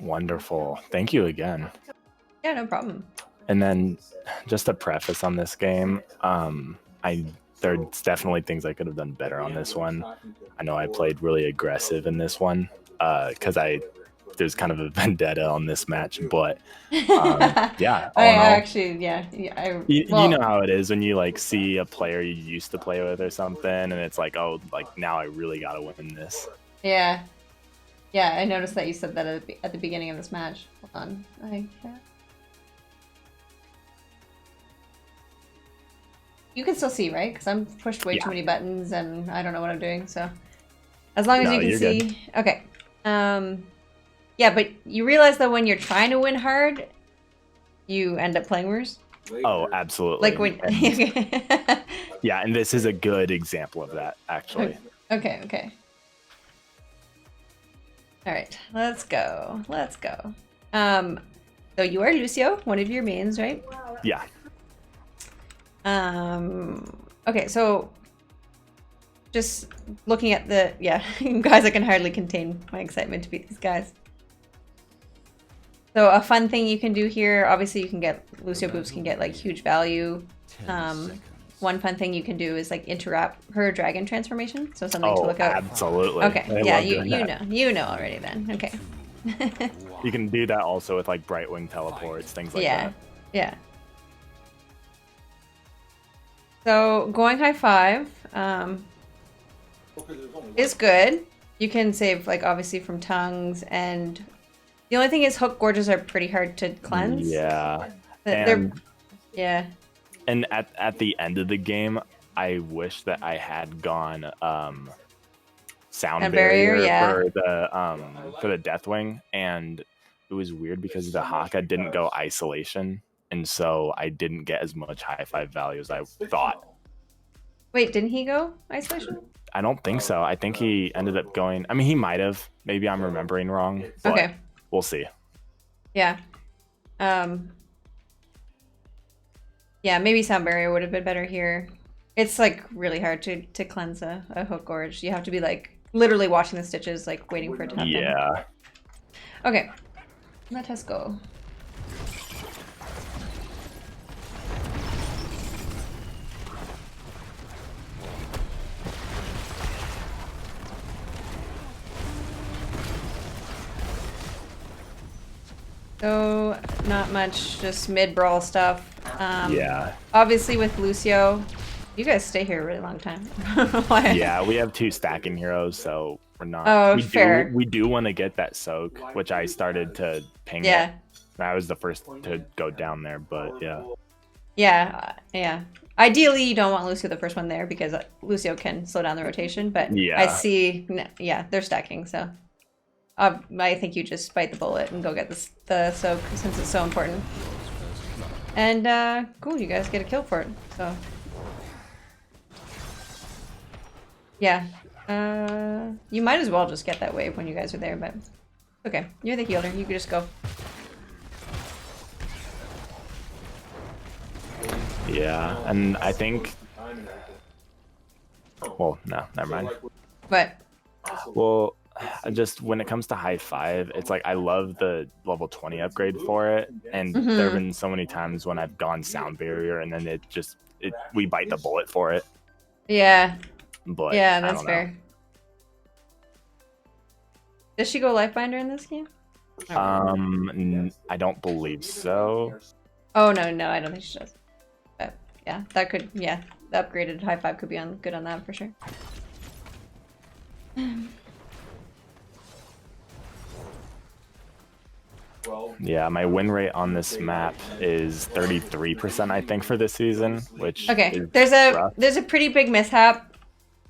Wonderful. Thank you again. Yeah, no problem. And then just a preface on this game, there's definitely things I could have done better on this one. I know I played really aggressive in this one because there's kind of a vendetta on this match, but yeah, all I in all, actually, yeah, you know how it is when you like see a player you used to play with or something, and it's like, oh, like now I really gotta win this. yeah, yeah. I noticed that you said that at the beginning of this match. Hold on, you can still see, right? Because I'm pushed way too many buttons and I don't know what I'm doing. So as long as you can see, good. Okay. Yeah, but you realize that when you're trying to win hard, you end up playing worse. Oh, absolutely. Like when. Yeah, and this is a good example of that, actually. Okay. Okay. All right, let's go. Let's go. So you are Lucio, one of your mains, right? Yeah. Okay, so just looking at the, yeah, guys, I can hardly contain my excitement to beat these guys. So a fun thing you can do here, obviously you can get, Lucio Boobs can get like huge value. One fun thing you can do is like interrupt her dragon transformation. So something to look out. Absolutely. Okay, yeah, you know already then. Okay. You can do that also with like Brightwing teleports, things like that. Yeah. So going high 5 is good. You can save like obviously from tongues, and the only thing is hook gorges are pretty hard to cleanse. Yeah. Yeah. And at the end of the game, I wish that I had gone sound barrier for the Deathwing, and it was weird because the Haka didn't go isolation, and so I didn't get as much high 5 value as I thought. Wait, didn't he go isolation? I don't think so. I think he ended up going. I mean, he might have. Maybe I'm remembering wrong. But okay, we'll see. Yeah. Yeah, maybe sound barrier would have been better here. It's like really hard to cleanse a hook gorge. You have to be like literally watching the stitches, like waiting for it to happen. Yeah. Okay, let us go. So, not much, just mid-brawl stuff. Yeah. Obviously with Lucio, you guys stay here a really long time. Yeah, we have 2 stacking heroes, so we're not... Oh, fair. We do want to get that soak, which I started to ping. Yeah. I was the first to go down there, but yeah. Yeah. Ideally, you don't want Lucio the first one there, because Lucio can slow down the rotation, but yeah. I see... Yeah, they're stacking, so... I think you just bite the bullet and go get the soak, since it's so important. And cool, you guys get a kill for it. So yeah, you might as well just get that wave when you guys are there. But okay, you're the healer. You can just go. Yeah, and I think. Well, no, never mind. What? Well. Just when it comes to high 5, it's like I love the level 20 upgrade for it, and there have been so many times when I've gone sound barrier and then we bite the bullet for it. Yeah. But yeah, that's fair. Does she go Lifebinder in this game? I don't believe so. Oh no, I don't think she does. But yeah, that could the upgraded high 5 could be good on that for sure. Yeah, my win rate on this map is 33%, I think, for this season, which there's a pretty big mishap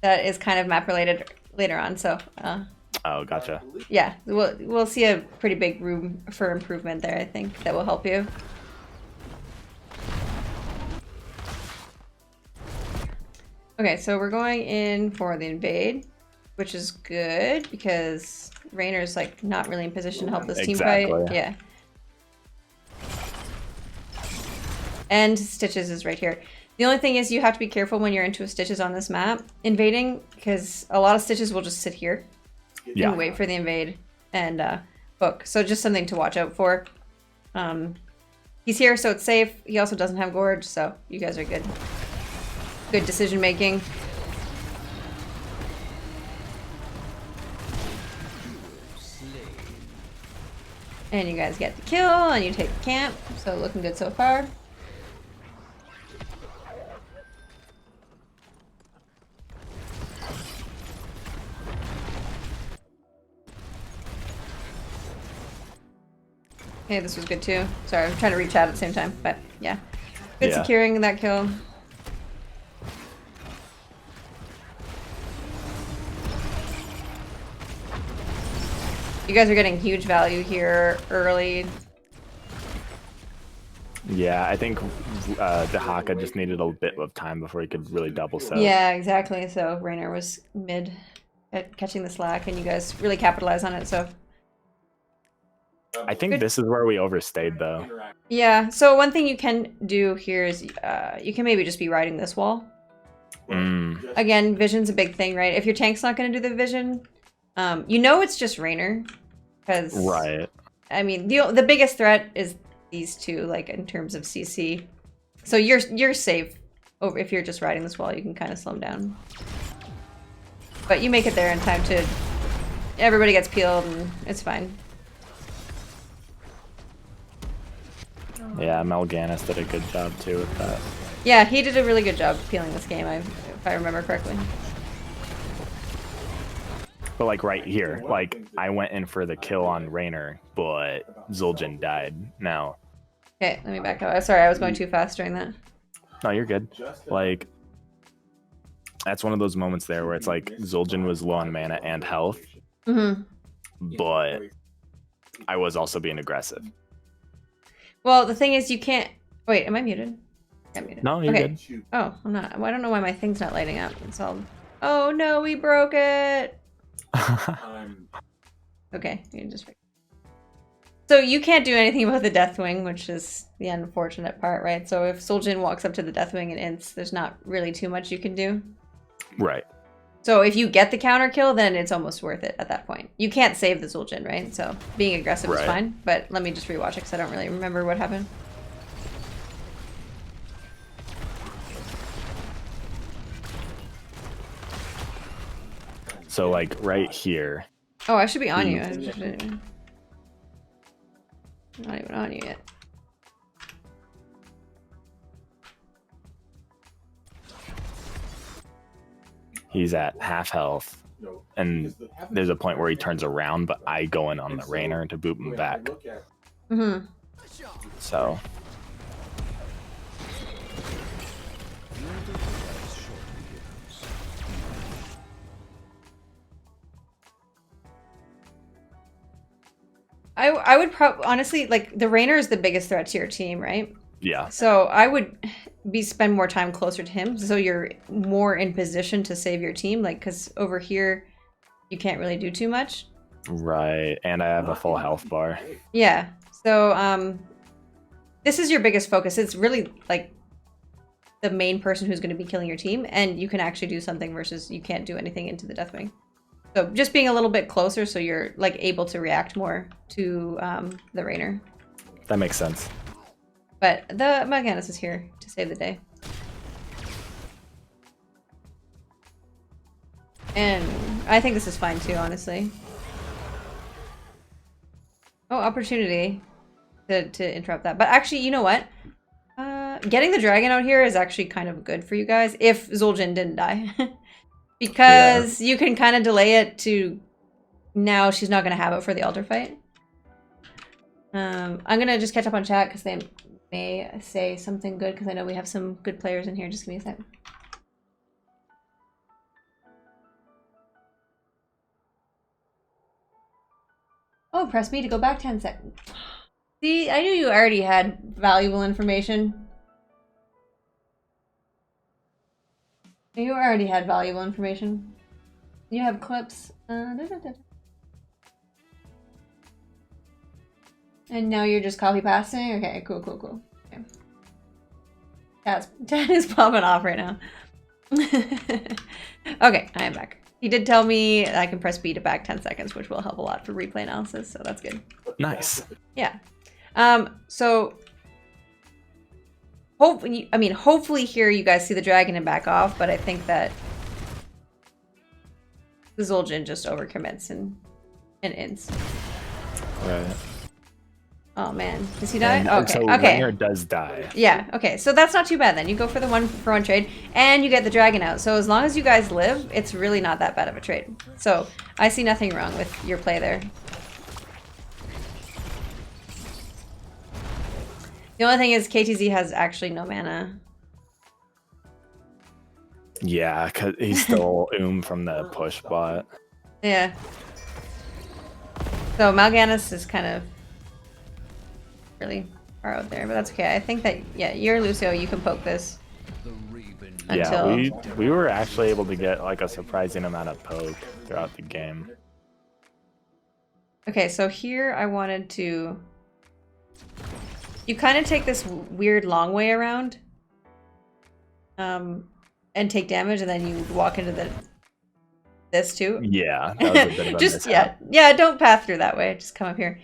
that is kind of map related later on, so oh, gotcha. Yeah, we'll see a pretty big room for improvement there, I think, that will help you. Okay, so we're going in for the invade, which is good because Rainer's like not really in position to help this team fight. Yeah. And Stitches is right here. The only thing is you have to be careful when you're into Stitches on this map invading, because a lot of Stitches will just sit here and wait for the invade. And book. So just something to watch out for. He's here, so it's safe. He also doesn't have Gorge, so you guys are good. Good decision making. And you guys get the kill, and you take the camp. So looking good so far. Okay, this was good too. Sorry, I'm trying to reach out at the same time, but yeah. Good securing that kill. You guys are getting huge value here early. Yeah, I think Dahaka just needed a bit of time before he could really double set. Yeah, exactly. So Raynor was mid at catching the slack, and you guys really capitalized on it, so... I think this is where we overstayed, though. Yeah, so one thing you can do here is you can maybe just be riding this wall. Again, vision's a big thing, right? If your tank's not going to do the vision, you know it's just Raynor. Because, right. I mean, the biggest threat is these two, like, in terms of CC. So you're safe. If you're just riding this wall, you can kind of slow them down. But you make it there in time to... Everybody gets peeled, and it's fine. Yeah, Melganis did a good job too with that. Yeah, he did a really good job peeling this game, if I remember correctly. But like right here, like I went in for the kill on Raynor, but Zul'jin died. Now. Okay, let me back up. Sorry, I was going too fast during that. No, you're good. Like, that's one of those moments there where it's like Zul'jin was low on mana and health, but I was also being aggressive. Well, the thing is, you can't... Wait, am I muted? I'm muted. No, you're good. Oh, I'm not. Well, I don't know why my thing's not lighting up. It's all... Oh, no, we broke it! Okay, you just... So you can't do anything about the Deathwing, which is the unfortunate part, right? So if Zul'jin walks up to the Deathwing and ints, there's not really too much you can do. Right. So if you get the counter kill, then it's almost worth it at that point. You can't save the Zul'jin, right? So being aggressive is fine, but let me just rewatch it because I don't really remember what happened. So like right here. Oh, I should be on you. I'm not even on you yet. He's at half health, and there's a point where he turns around, but I go in on the Raynor to boot him back. So. I would honestly, like, the Raynor is the biggest threat to your team, right? Yeah. So I would spend more time closer to him, so you're more in position to save your team. Like, because over here, you can't really do too much. Right, and I have a full health bar. Yeah. So this is your biggest focus. It's really like the main person who's going to be killing your team, and you can actually do something versus you can't do anything into the Deathwing. So just being a little bit closer, so you're like able to react more to the Raynor. That makes sense. But the Melganis is here to save the day. And I think this is fine too, honestly. Oh, opportunity to interrupt that. But actually, you know what? Getting the dragon out here is actually kind of good for you guys if Zul'jin didn't die. Because you can kind of delay it to now she's not going to have it for the altar fight. I'm going to just catch up on chat because they may say something good because I know we have some good players in here. Just give me a second. Oh, press me to go back 10 seconds. See, I knew you already had valuable information. You already had valuable information. You have clips. And now you're just copy pasting? Okay, cool. Okay. Chat is popping off right now. Okay, I am back. He did tell me I can press B to back 10 seconds, which will help a lot for replay analysis, so that's good. Nice. Yeah. So hopefully here you guys see the dragon and back off, but I think that the Zul'jin just overcommits and ends. Right. Oh man, does he die? Okay. So okay. Ringer does die. Yeah. Okay. So that's not too bad then. You go for the 1-for-1 trade, and you get the dragon out. So as long as you guys live, it's really not that bad of a trade. So I see nothing wrong with your play there. The only thing is KTZ has actually no mana. Yeah, because he stole from the push bot. Yeah. So Mal'Ganis is kind of really far out there, but that's okay. I think that, yeah, you're Lucio, you can poke this. Yeah, we were actually able to get like a surprising amount of poke throughout the game. Okay, so here I wanted to... You kind of take this weird long way around. And take damage, and then you walk into this too. Yeah, that was a bit of a just yeah, don't path through that way. Just come up here.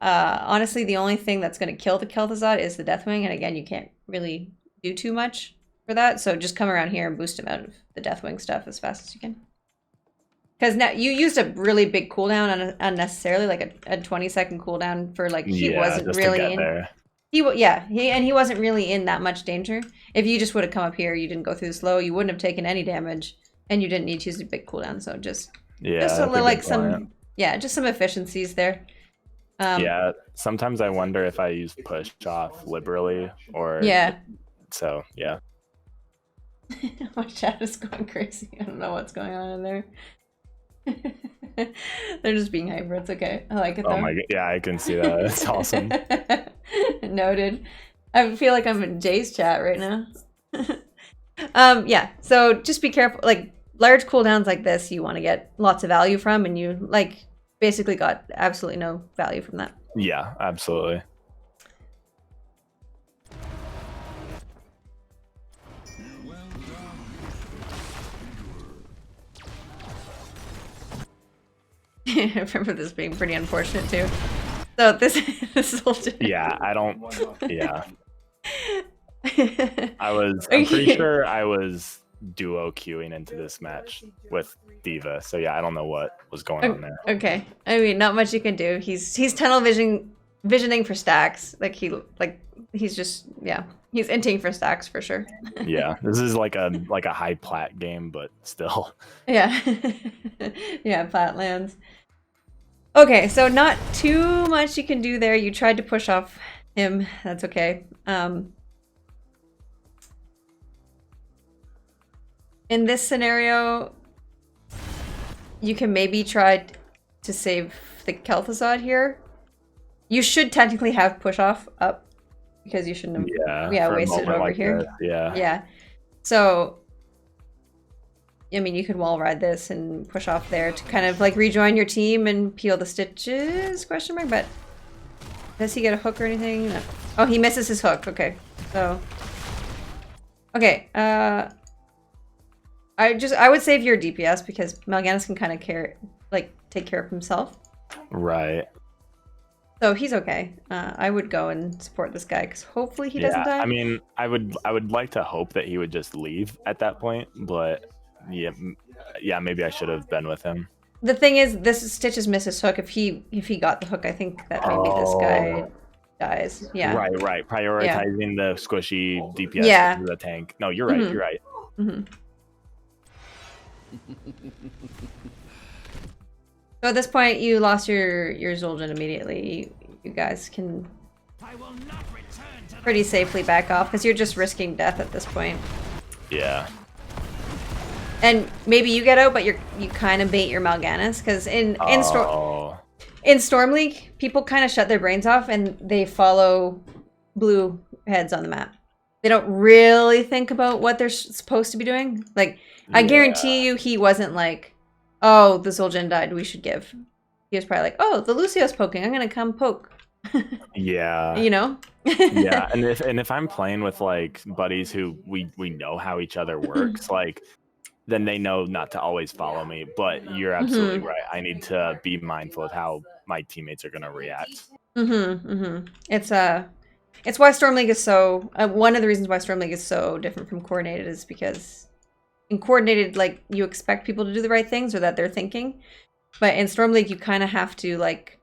Honestly, the only thing that's going to kill the Kel'Thuzad is the Deathwing, and again, you can't really do too much for that. So just come around here and boost him out of the Deathwing stuff as fast as you can. Because now you used a really big cooldown unnecessarily, like a 20-second cooldown for like he wasn't really in. There. He wasn't really in that much danger. If you just would have come up here, you didn't go through the slow, you wouldn't have taken any damage, and you didn't need to use a big cooldown. So just a little like some just some efficiencies there. Yeah, sometimes I wonder if I use push off liberally or So yeah. My chat is going crazy. I don't know what's going on in there. They're just being hyper. It's okay. I like it though. Oh my god, yeah, I can see that. It's awesome. Noted. I feel like I'm in Jay's chat right now. Yeah, so just be careful. Like large cooldowns like this, you want to get lots of value from, and you like basically got absolutely no value from that. Yeah, absolutely. I remember this being pretty unfortunate too. So this is yeah, I don't. Yeah, I'm pretty sure I was duo queuing into this match with Diva. So yeah, I don't know what was going on there. Okay, I mean, not much you can do. He's tunnel visioning for stacks. He's just he's inting for stacks for sure. Yeah, this is like a high plat game, but still. Yeah, yeah, plat lands. Okay, so not too much you can do there. You tried to push off him. That's okay. In this scenario, you can maybe try to save the Kel'Thuzad here. You should technically have push off up because you shouldn't have wasted it over like here. Yeah. So, I mean, you could wall ride this and push off there to kind of like rejoin your team and peel the stitches, question mark, but does he get a hook or anything? No. Oh, he misses his hook. Okay. So, okay. I would save your DPS because Mal'Ganis can kind of take care of himself. Right. So he's okay. I would go and support this guy because hopefully he doesn't die. I mean, I would like to hope that he would just leave at that point, but yeah, maybe I should have been with him. The thing is, this Stitches misses hook. If he got the hook, I think that maybe this guy dies. Yeah. Right. Prioritizing the squishy DPS to the tank. No, you're right. You're right. Mm-hmm. So at this point, you lost your Zul'jin immediately. You guys can pretty safely back off because you're just risking death at this point. Yeah. And maybe you get out, but you kind of bait your Mal'Ganis because in Storm League, people kind of shut their brains off and they follow blue heads on the map. They don't really think about what they're supposed to be doing. Like, I guarantee you he wasn't like, oh, the Zul'jin died, we should give. He was probably like, oh, the Lucio's poking, I'm gonna come poke. Yeah. You know? Yeah, and if I'm playing with like buddies who we know how each other works, like then they know not to always follow me. But you're absolutely right. I need to be mindful of how my teammates are going to react. It's why Storm League is so... one of the reasons why Storm League is so different from Coordinated is because in Coordinated, like, you expect people to do the right things or that they're thinking. But in Storm League, you kind of have to, like...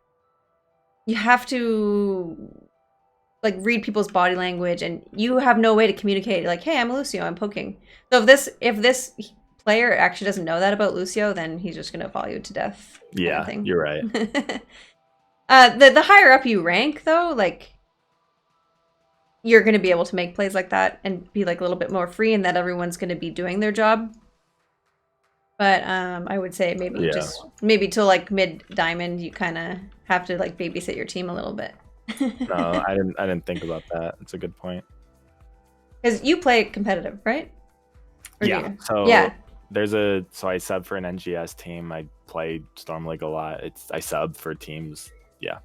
You have to, like, read people's body language, and you have no way to communicate, like, hey, I'm Lucio, I'm poking. So if this player actually doesn't know that about Lucio, then he's just going to follow you to death. Yeah, you're right. The higher up you rank, though, like, you're going to be able to make plays like that and be, like, a little bit more free, and that everyone's going to be doing their job. But I would say maybe till, like, mid-diamond, you kind of have to, like, babysit your team a little bit. No, I didn't think about that. It's a good point. Because you play competitive, right? Or yeah. So so I sub for an NGS team. I play Storm League a lot. I sub for teams. Yeah.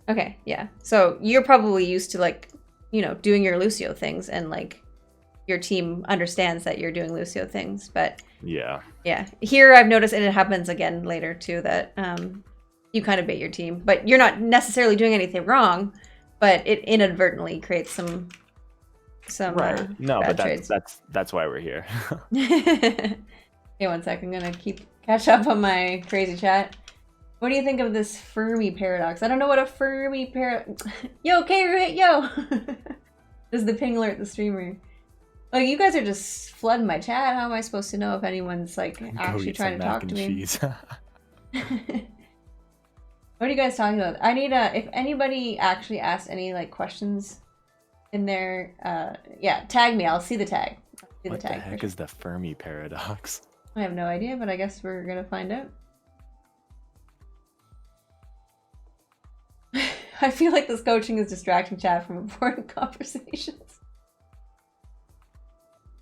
Okay, yeah. So you're probably used to, like, you know, doing your Lucio things, and, like, your team understands that you're doing Lucio things. But yeah. Here I've noticed, and it happens again later too, that you kind of bait your team, but you're not necessarily doing anything wrong, but it inadvertently creates some right. No, but that's why we're here. Okay, 1 sec. I'm gonna catch up on my crazy chat. What do you think of this Fermi paradox? I don't know what a Fermi paradox. Yo, K-Root, yo. Does the ping alert the streamer? Like, you guys are just flooding my chat. How am I supposed to know if anyone's, like, actually trying to talk to me? What are you guys talking about? I need if anybody actually asked any, like, questions in there, yeah, tag me. I'll see the tag. What the heck is the Fermi paradox? I have no idea, but I guess we're gonna find out. I feel like this coaching is distracting chat from important conversations.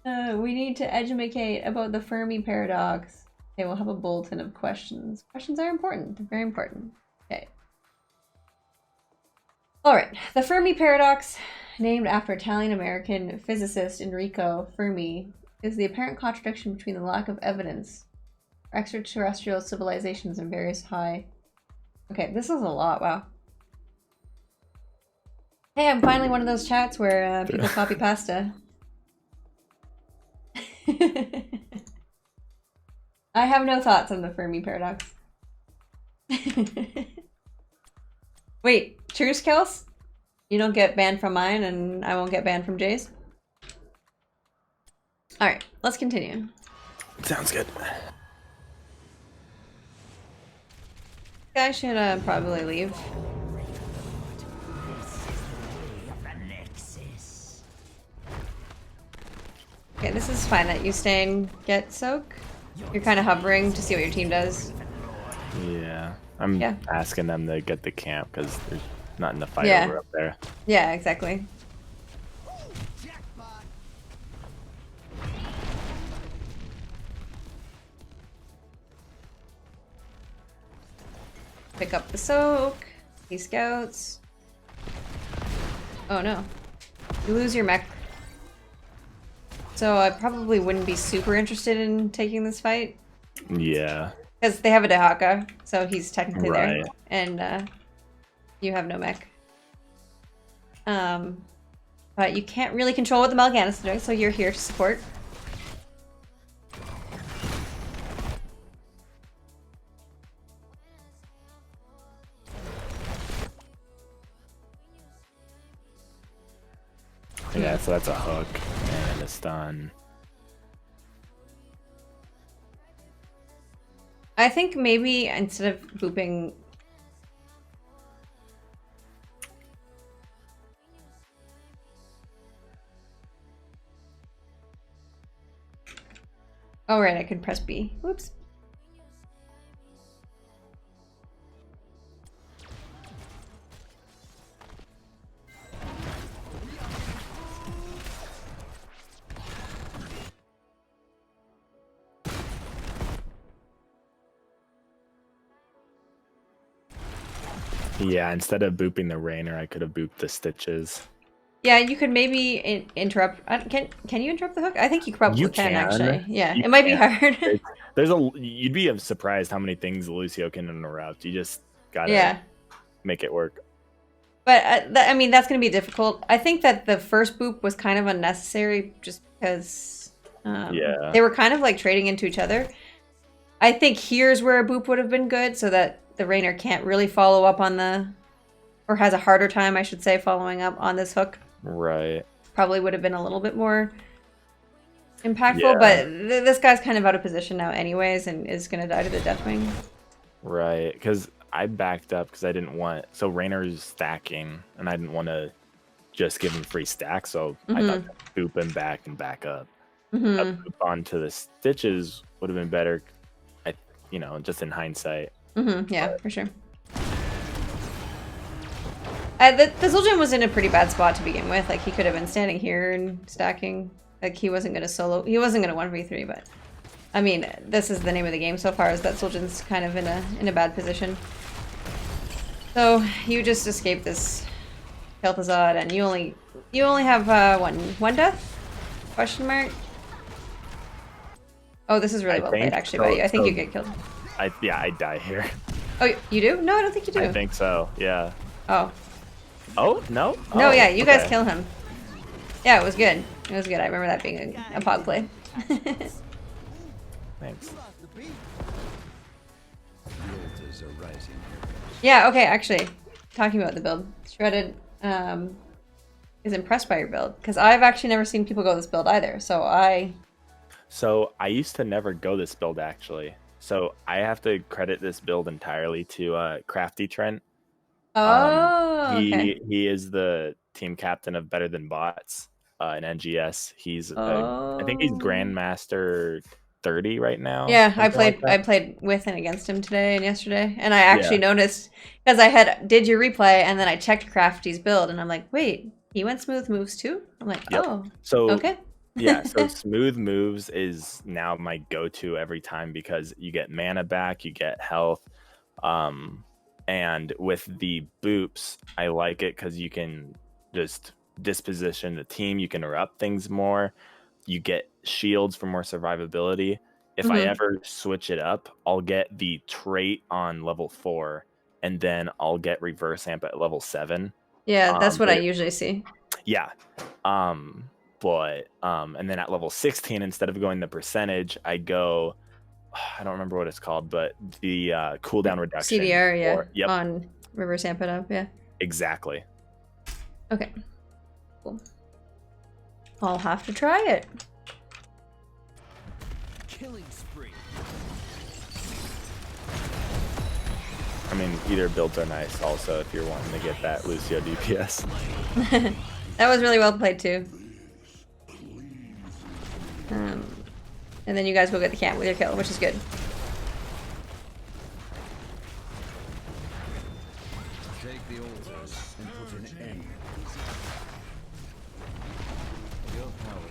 We need to educate about the Fermi paradox. Okay, we'll have a bulletin of questions. Questions are important. They're very important. Okay. Alright. The Fermi paradox, named after Italian-American physicist Enrico Fermi, is the apparent contradiction between the lack of evidence for extraterrestrial civilizations and various high... Okay, this is a lot. Wow. Hey, I'm finally one of those chats where people copy pasta. I have no thoughts on the Fermi paradox. Wait, truce, Kels? You don't get banned from mine, and I won't get banned from Jay's? Alright, let's continue. Sounds good. I should probably leave. Okay, this is fine that you stay and get soak. You're kind of hovering to see what your team does. Yeah, I'm asking them to get the camp because there's not enough fight over up there. Yeah, exactly. Pick up the soak. He scouts. Oh no. You lose your mech. So I probably wouldn't be super interested in taking this fight. Yeah. Because they have a Dehaka, so he's technically there. And you have no mech. But you can't really control what the Mal'Ganis is doing, so you're here to support. Yeah, so that's a hook and a stun. I think maybe instead of booping... Oh right, I could press B. Whoops. Yeah, instead of booping the Rainer, I could have booped the Stitches. Yeah, you could maybe interrupt. Can you interrupt the hook? I think you probably can actually. Yeah, you it might be hard. You'd be surprised how many things Lucio can interrupt. You just gotta make it work. But I mean, that's going to be difficult. I think that the first boop was kind of unnecessary just because they were kind of like trading into each other. I think here's where a boop would have been good so that the Rainer can't really follow up on or has a harder time, I should say, following up on this hook. Right. Probably would have been a little bit more impactful, but this guy's kind of out of position now anyways and is going to die to the Deathwing. Right, because I backed up because I didn't want... So Rainer's stacking, and I didn't want to just give him free stack, so I thought boop him back and back up. A boop onto the stitches would have been better, just in hindsight. Yeah, for sure. The Zul'jin was in a pretty bad spot to begin with. Like, he could have been standing here and stacking. Like, he wasn't going to solo... He wasn't going to 1v3, but... I mean, this is the name of the game so far, is that Zul'jin's kind of in a bad position. So, you just escaped this Kel'Thuzad, and you only have, one death? Question mark? Oh, this is really well played, actually, by you. I think you get killed. I die here. Oh, you do? No, I don't think you do. I think so, yeah. Oh. Oh, no? No, yeah, you guys kill him. Yeah, it was good. It was good. I remember that being a pog play. Thanks. Yeah, okay, actually, talking about the build, Shredded is impressed by your build, because I've actually never seen people go this build either, so I used to never go this build, actually. So I have to credit this build entirely to Crafty Trent. Oh, he is the team captain of Better Than Bots in NGS. He's I think he's Grandmaster 30 right now. Yeah, I played with and against him today and yesterday, and I actually noticed because I did your replay and then I checked Crafty's build and I'm like, wait, he went smooth moves too? I'm like, oh, so okay. Yeah, so smooth moves is now my go-to every time because you get mana back, you get health, and with the boops, I like it because you can just disposition the team, you can interrupt things more, you get shields for more survivability. If I ever switch it up, I'll get the trait on level 4, and then I'll get reverse amp at level 7. Yeah, that's what I usually see. Yeah. But and then at level 16, instead of going the percentage, I go, I don't remember what it's called, but the cooldown reduction. CDR, yeah. On reverse amp it up, yeah. Exactly. Okay. Cool. I'll have to try it. Killing spree. I mean, either builds are nice also if you're wanting to get that Lucio DPS. That was really well played too. And then you guys go get the camp with your kill, which is good. Take the altars and put an end.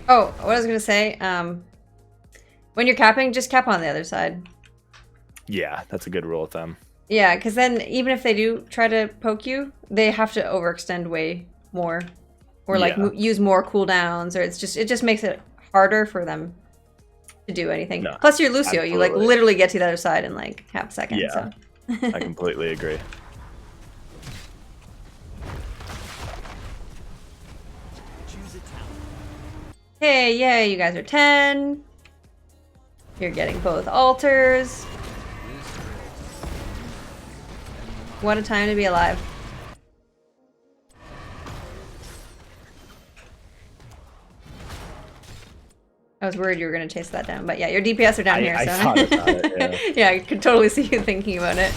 Oh, what I was gonna say, when you're capping, just cap on the other side. Yeah, that's a good rule of thumb. Yeah, because then even if they do try to poke you, they have to overextend way more, or like use more cooldowns, or it just makes it harder for them to do anything. No, plus, you're Lucio. Absolutely. You like literally get to the other side in like half a second. Yeah, so. I completely agree. Hey, yay! You guys are 10. You're getting both altars. What a time to be alive. I was worried you were going to chase that down, but yeah, your DPS are down here. I thought about it, yeah, I could totally see you thinking about it.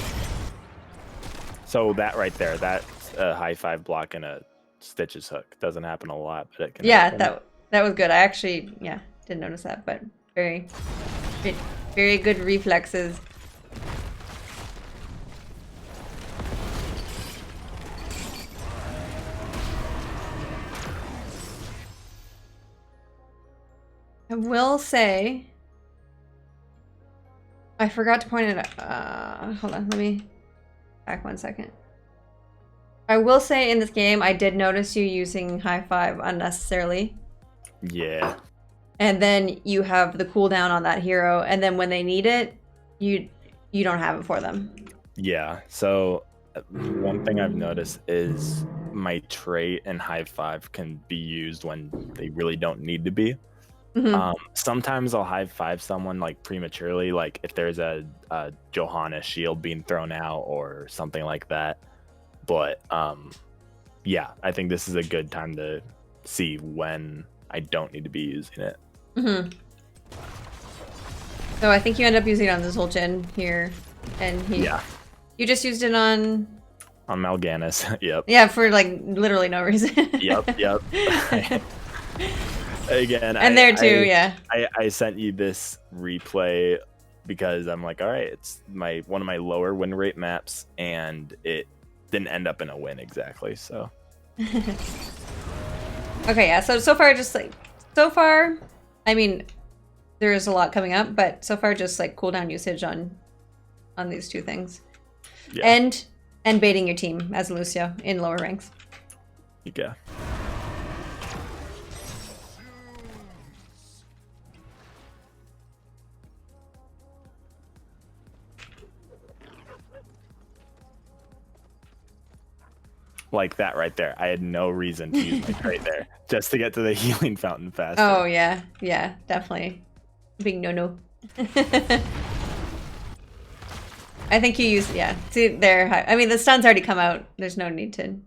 So that right there, that's a high 5 block and a Stitches hook. Doesn't happen a lot, but it can happen. that was good. I actually, didn't notice that, but very, very good reflexes. I will say, I forgot to point it out. Hold on, let me back 1 second. I will say in this game, I did notice you using high five unnecessarily. Yeah. And then you have the cooldown on that hero, and then when they need it, you don't have it for them. Yeah. So one thing I've noticed is my trait and high five can be used when they really don't need to be. Sometimes I'll high five someone like prematurely, like if there's a Johanna shield being thrown out or something like that. But yeah, I think this is a good time to see when I don't need to be using it. So I think you end up using it on the Zul'jin here, and you just used it on Mal'Ganis. Yep. Yeah, for like literally no reason. Yep. Again, and there too, yeah. I sent you this replay because I'm like, all right, it's one of my lower win rate maps, and it didn't end up in a win exactly. So. Okay, yeah. So far, I mean, there's a lot coming up, but so far just like cooldown usage on these two things, and baiting your team as Lucio in lower ranks. Yeah. Like that right there. I had no reason to use my trait there. Just to get to the healing fountain faster. Oh, yeah. Yeah, definitely. Big no-no. I think you used... Yeah. See, there. I mean, the stun's already come out. There's no need to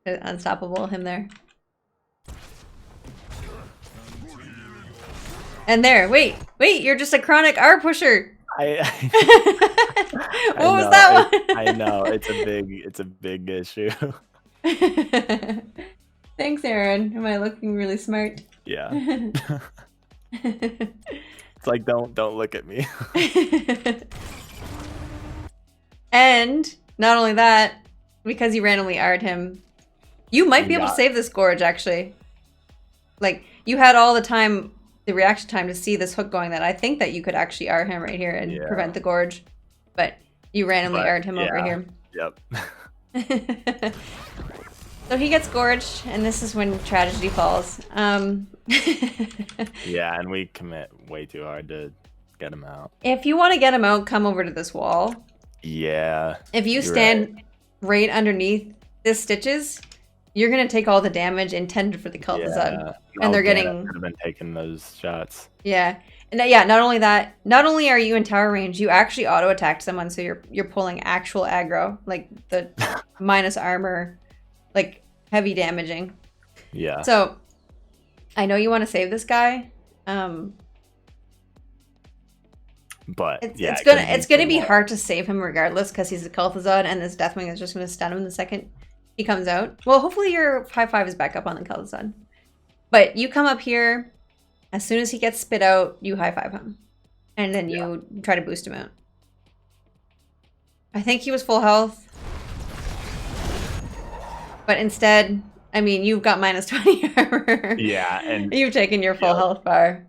unstoppable him there. And there. Wait. You're just a chronic R pusher. What was that one? I know. It's a big issue. Thanks, Aaron. Am I looking really smart? Yeah. It's like don't look at me. And not only that, because you randomly R'd him, you might be able to save this Gorge actually. Like you had all the reaction time to see this hook going that I think that you could actually R him right here and prevent the Gorge. But you randomly R'd him over here. Yep. So he gets gorged, and this is when tragedy falls. Yeah, and we commit way too hard to get him out. If you want to get him out, come over to this wall. Yeah. If you stand right underneath this stitches, you're gonna take all the damage intended for the Kel'Thuzad. And they're getting... Could have been taking those shots. Yeah. And yeah, not only that, not only are you in tower range, you actually auto-attack someone, so you're pulling actual aggro, like the minus armor, like heavy damaging. Yeah. So I know you want to save this guy. But it's gonna be hard to save him regardless because he's a Kel'Thuzad and this Deathwing is just gonna stun him the second he comes out. Well, hopefully your high five is back up on the Kel'Thuzad. But you come up here, as soon as he gets spit out, you high five him. And then you try to boost him out. I think he was full health. But instead, I mean, you've got minus 20 armor. Yeah, and you've taken your full health bar.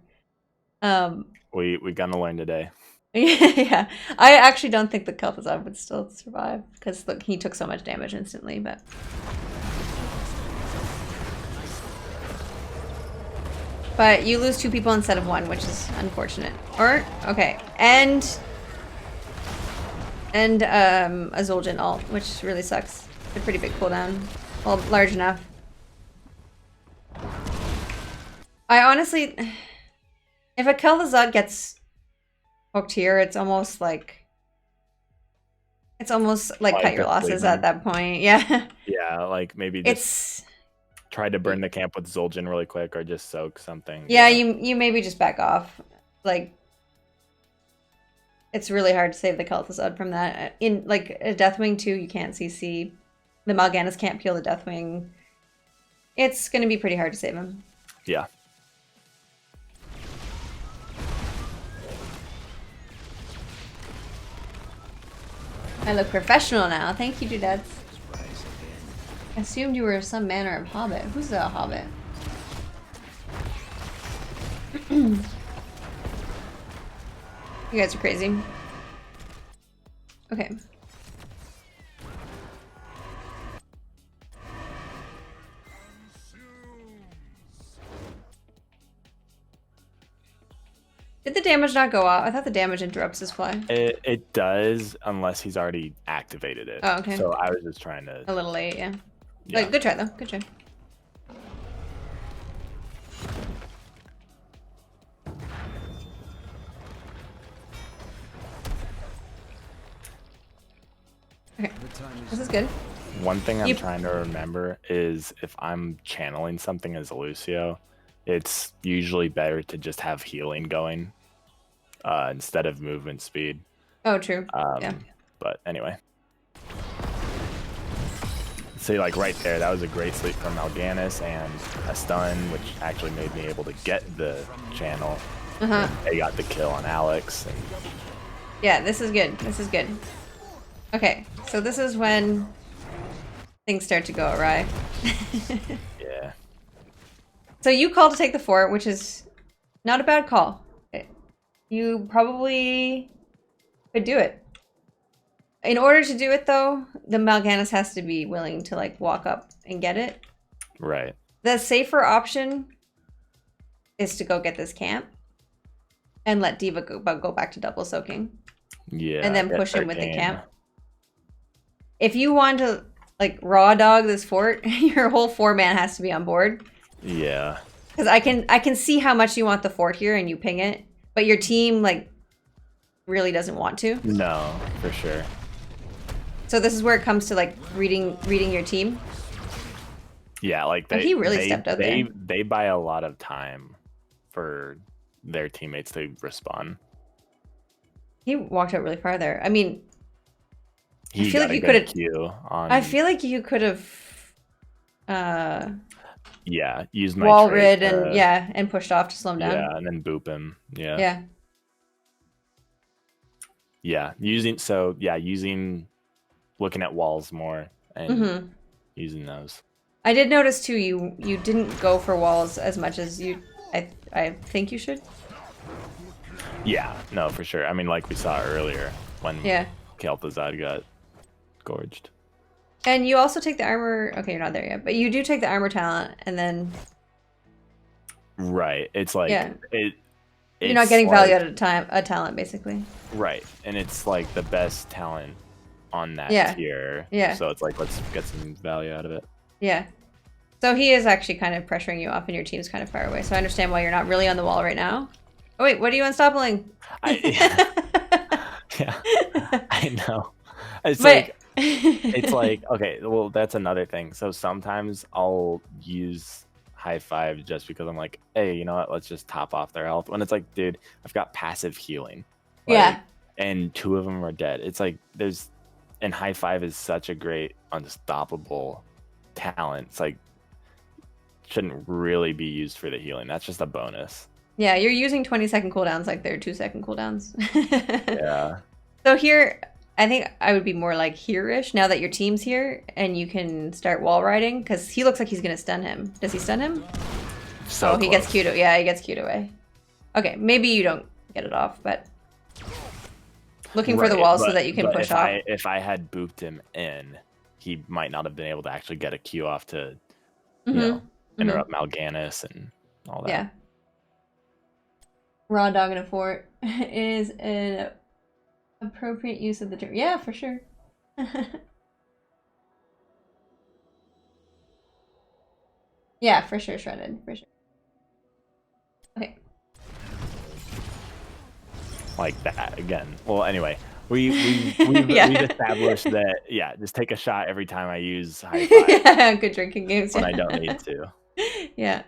We gonna learn today. Yeah, I actually don't think the Kel'Thuzad would still survive because look, he took so much damage instantly. But you lose 2 people instead of 1, which is unfortunate. Okay, and a Zul'jin ult, which really sucks. A pretty big cooldown. Well, large enough. I honestly, if a Kel'Thuzad gets hooked here, it's almost like cut your losses at that point. Yeah. Yeah, like maybe just try to burn the camp with Zul'jin really quick or just soak something. Yeah, you maybe just back off. Like it's really hard to save the Kel'Thuzad from that. In like a Deathwing 2, you can't CC. The Mal'Ganis can't peel the Deathwing. It's gonna be pretty hard to save him. Yeah. I look professional now. Thank you, dudettes. I assumed you were some manner of hobbit. Who's a hobbit? You guys are crazy. Okay. Did the damage not go off? I thought the damage interrupts his fly. It does, unless he's already activated it. Oh, okay. So I was just trying to... A little late, yeah. Like, good try, though. Good try. Okay, this is good. One thing I'm trying to remember is if I'm channeling something as Lucio, it's usually better to just have healing going instead of movement speed. Oh, true. Yeah. But anyway. See, like right there, that was a great sleep from Mal'Ganis and a stun, which actually made me able to get the channel. They got the kill on Alex. And... Yeah, this is good. This is good. Okay, so this is when things start to go awry. Yeah. So you call to take the fort, which is not a bad call. You probably could do it. In order to do it, though, the Mal'Ganis has to be willing to, like, walk up and get it. Right. The safer option is to go get this camp and let D.Va go back to double soaking. Yeah. And then push him with the camp. If you want to, like, raw dog this fort, your whole 4-man has to be on board. Yeah. Because I can see how much you want the fort here and you ping it, but your team, like, really doesn't want to. No, for sure. So this is where it comes to, like, reading your team. Yeah, like he really stepped up there. They buy a lot of time for their teammates to respond. He walked out really far there. I mean, I feel like you could have. I feel like you could have. Yeah, used my wall rid and pushed off to slow him down. Yeah, and then boop him. Yeah. Yeah. Yeah, using looking at walls more and using those. I did notice too. You didn't go for walls as much as I think you should. Yeah, no, for sure. I mean, like we saw earlier when Kel'Thuzad got gorged. And you also take the armor. Okay, you're not there yet, but you do take the armor talent, and then. Right. It's like you're not getting value out of a talent, basically. Right, and it's like the best talent on that tier. Yeah. So it's like, let's get some value out of it. Yeah. So he is actually kind of pressuring you off, and your team's kind of far away. So I understand why you're not really on the wall right now. Oh wait, what are you unstoppling? Yeah, I know. It's like okay. Well, that's another thing. So sometimes I'll use high five just because I'm like, hey, you know what? Let's just top off their health. When it's like, dude, I've got passive healing. Like, and 2 of them are dead. It's like and high five is such a great unstoppable talent. It's like shouldn't really be used for the healing. That's just a bonus. Yeah, you're using 20-second cooldowns like they're 2-second cooldowns. Yeah. So here, I think I would be more like here-ish now that your team's here and you can start wall riding because he looks like he's gonna stun him. Does he stun him? So he gets queued. Yeah, he gets queued away. Okay, maybe you don't get it off, but looking for the wall so that you can push off. If I had booped him in, he might not have been able to actually get a Q off to, you know, interrupt Mal'Ganis and all that. Yeah. Raw dog in a fort is an appropriate use of the term. Yeah, for sure. Yeah, for sure, shredded, for sure. Okay. Like that again. Well, anyway, we've established that just take a shot every time I use high five. Yeah, good drinking games when I don't need to. Yeah.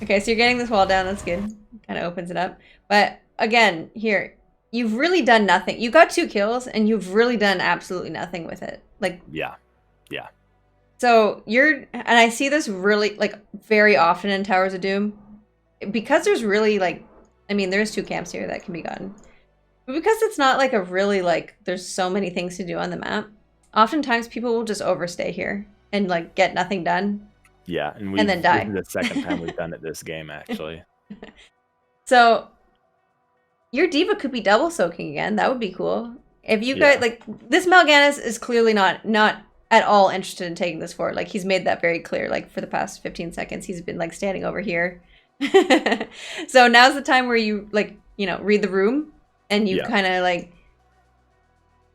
Okay, so you're getting this wall down. That's good. Kind of opens it up. But again, here, you've really done nothing. You got 2 kills, and you've really done absolutely nothing with it. Like yeah. So and I see this really like very often in Towers of Doom, because there's really like, I mean, there's 2 camps here that can be gotten, but because it's not like a really like there's so many things to do on the map. Oftentimes, people will just overstay here and like get nothing done. Yeah, and then die. This is the second time we've done it this game, actually. So your D.Va could be double soaking again. That would be cool. If you guys like this, Mal'Ganis is clearly not at all interested in taking this forward. Like he's made that very clear. Like for the past 15 seconds, he's been like standing over here, So now's the time where you like, read the room and you kind of like,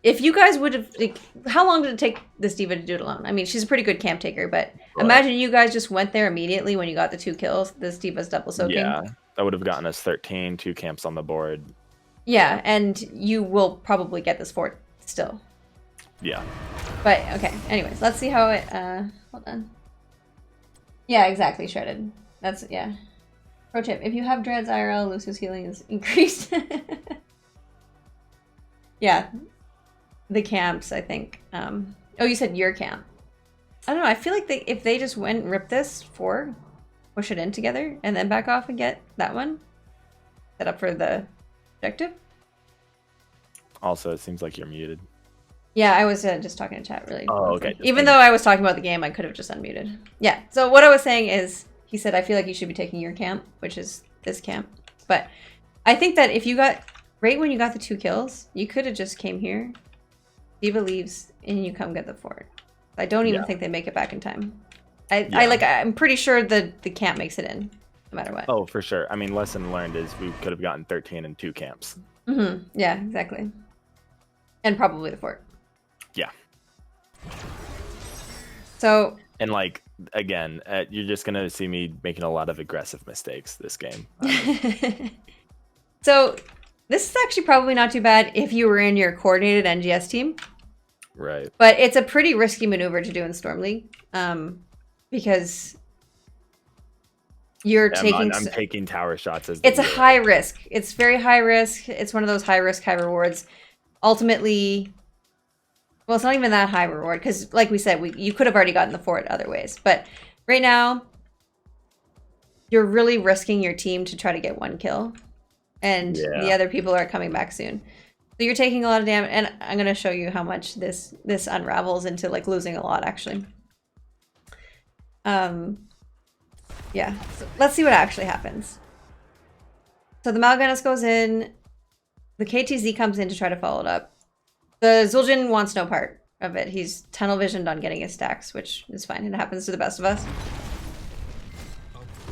if you guys would have, like, how long did it take this diva to do it alone? I mean, she's a pretty good camp taker, but imagine you guys just went there immediately when you got the 2 kills. This diva's double soaking. Yeah, that would have gotten us 13, 2 camps on the board. Yeah, and you will probably get this fort still. Yeah. But, okay, anyways, let's see how it, hold on. Yeah, exactly, shredded. That's, yeah. Pro tip, if you have dreads IRL, Lucio's healing is increased. Yeah. The camps, I think. Oh, you said your camp. I don't know. I feel like if they just went and ripped this 4, push it in together, and then back off and get that one, set up for the objective. Also, it seems like you're muted. Yeah, I was just talking to chat, really. Oh, okay. Even though I was talking about the game, I could have just unmuted. Yeah, so what I was saying is, he said, I feel like you should be taking your camp, which is this camp. But I think that if you got, right when you got the 2 kills, you could have just came here. Diva leaves and you come get the fort. I don't even think they make it back in time. I'm pretty sure the camp makes it in, no matter what. Oh, for sure. I mean, lesson learned is we could have gotten 13 in 2 camps. Mm-hmm. Yeah, exactly. And probably the fort. Yeah. So. And like, again, you're just gonna see me making a lot of aggressive mistakes this game. So. This is actually probably not too bad if you were in your coordinated NGS team. Right. But it's a pretty risky maneuver to do in Storm League. Because you're taking... I'm taking tower shots as it's a high risk. It's very high risk. It's one of those high risk, high rewards. Ultimately... Well, it's not even that high reward. Because like we said, you could have already gotten the fort other ways. But right now, you're really risking your team to try to get 1 kill. And the other people are coming back soon. So you're taking a lot of damage, and I'm going to show you how much this unravels into like losing a lot, actually. Yeah, so let's see what actually happens. So the Mal'Ganis goes in, the KTZ comes in to try to follow it up. The Zul'jin wants no part of it. He's tunnel visioned on getting his stacks, which is fine. It happens to the best of us.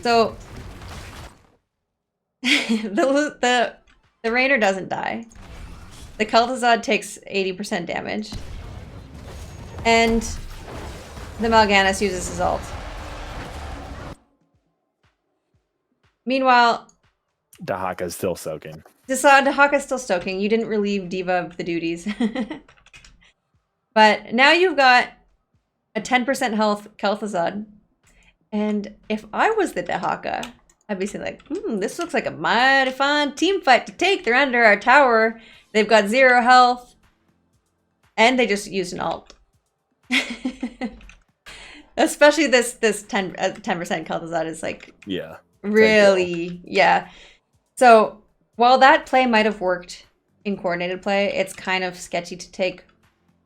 So... the Rainer doesn't die. The Kel'Thuzad takes 80% damage. And the Mal'Ganis uses his ult. Meanwhile... Dahaka's still soaking. Dahaka's still soaking. You didn't relieve Diva of the duties. But now you've got a 10% health Kel'Thuzad. And if I was the Dahaka... I'd be saying like, this looks like a mighty fun team fight to take. They're under our tower. They've got 0 health. And they just used an ult. Especially this 10% Kel'Thuzad is like... Yeah. Really, yeah. So, while that play might have worked in coordinated play, it's kind of sketchy to take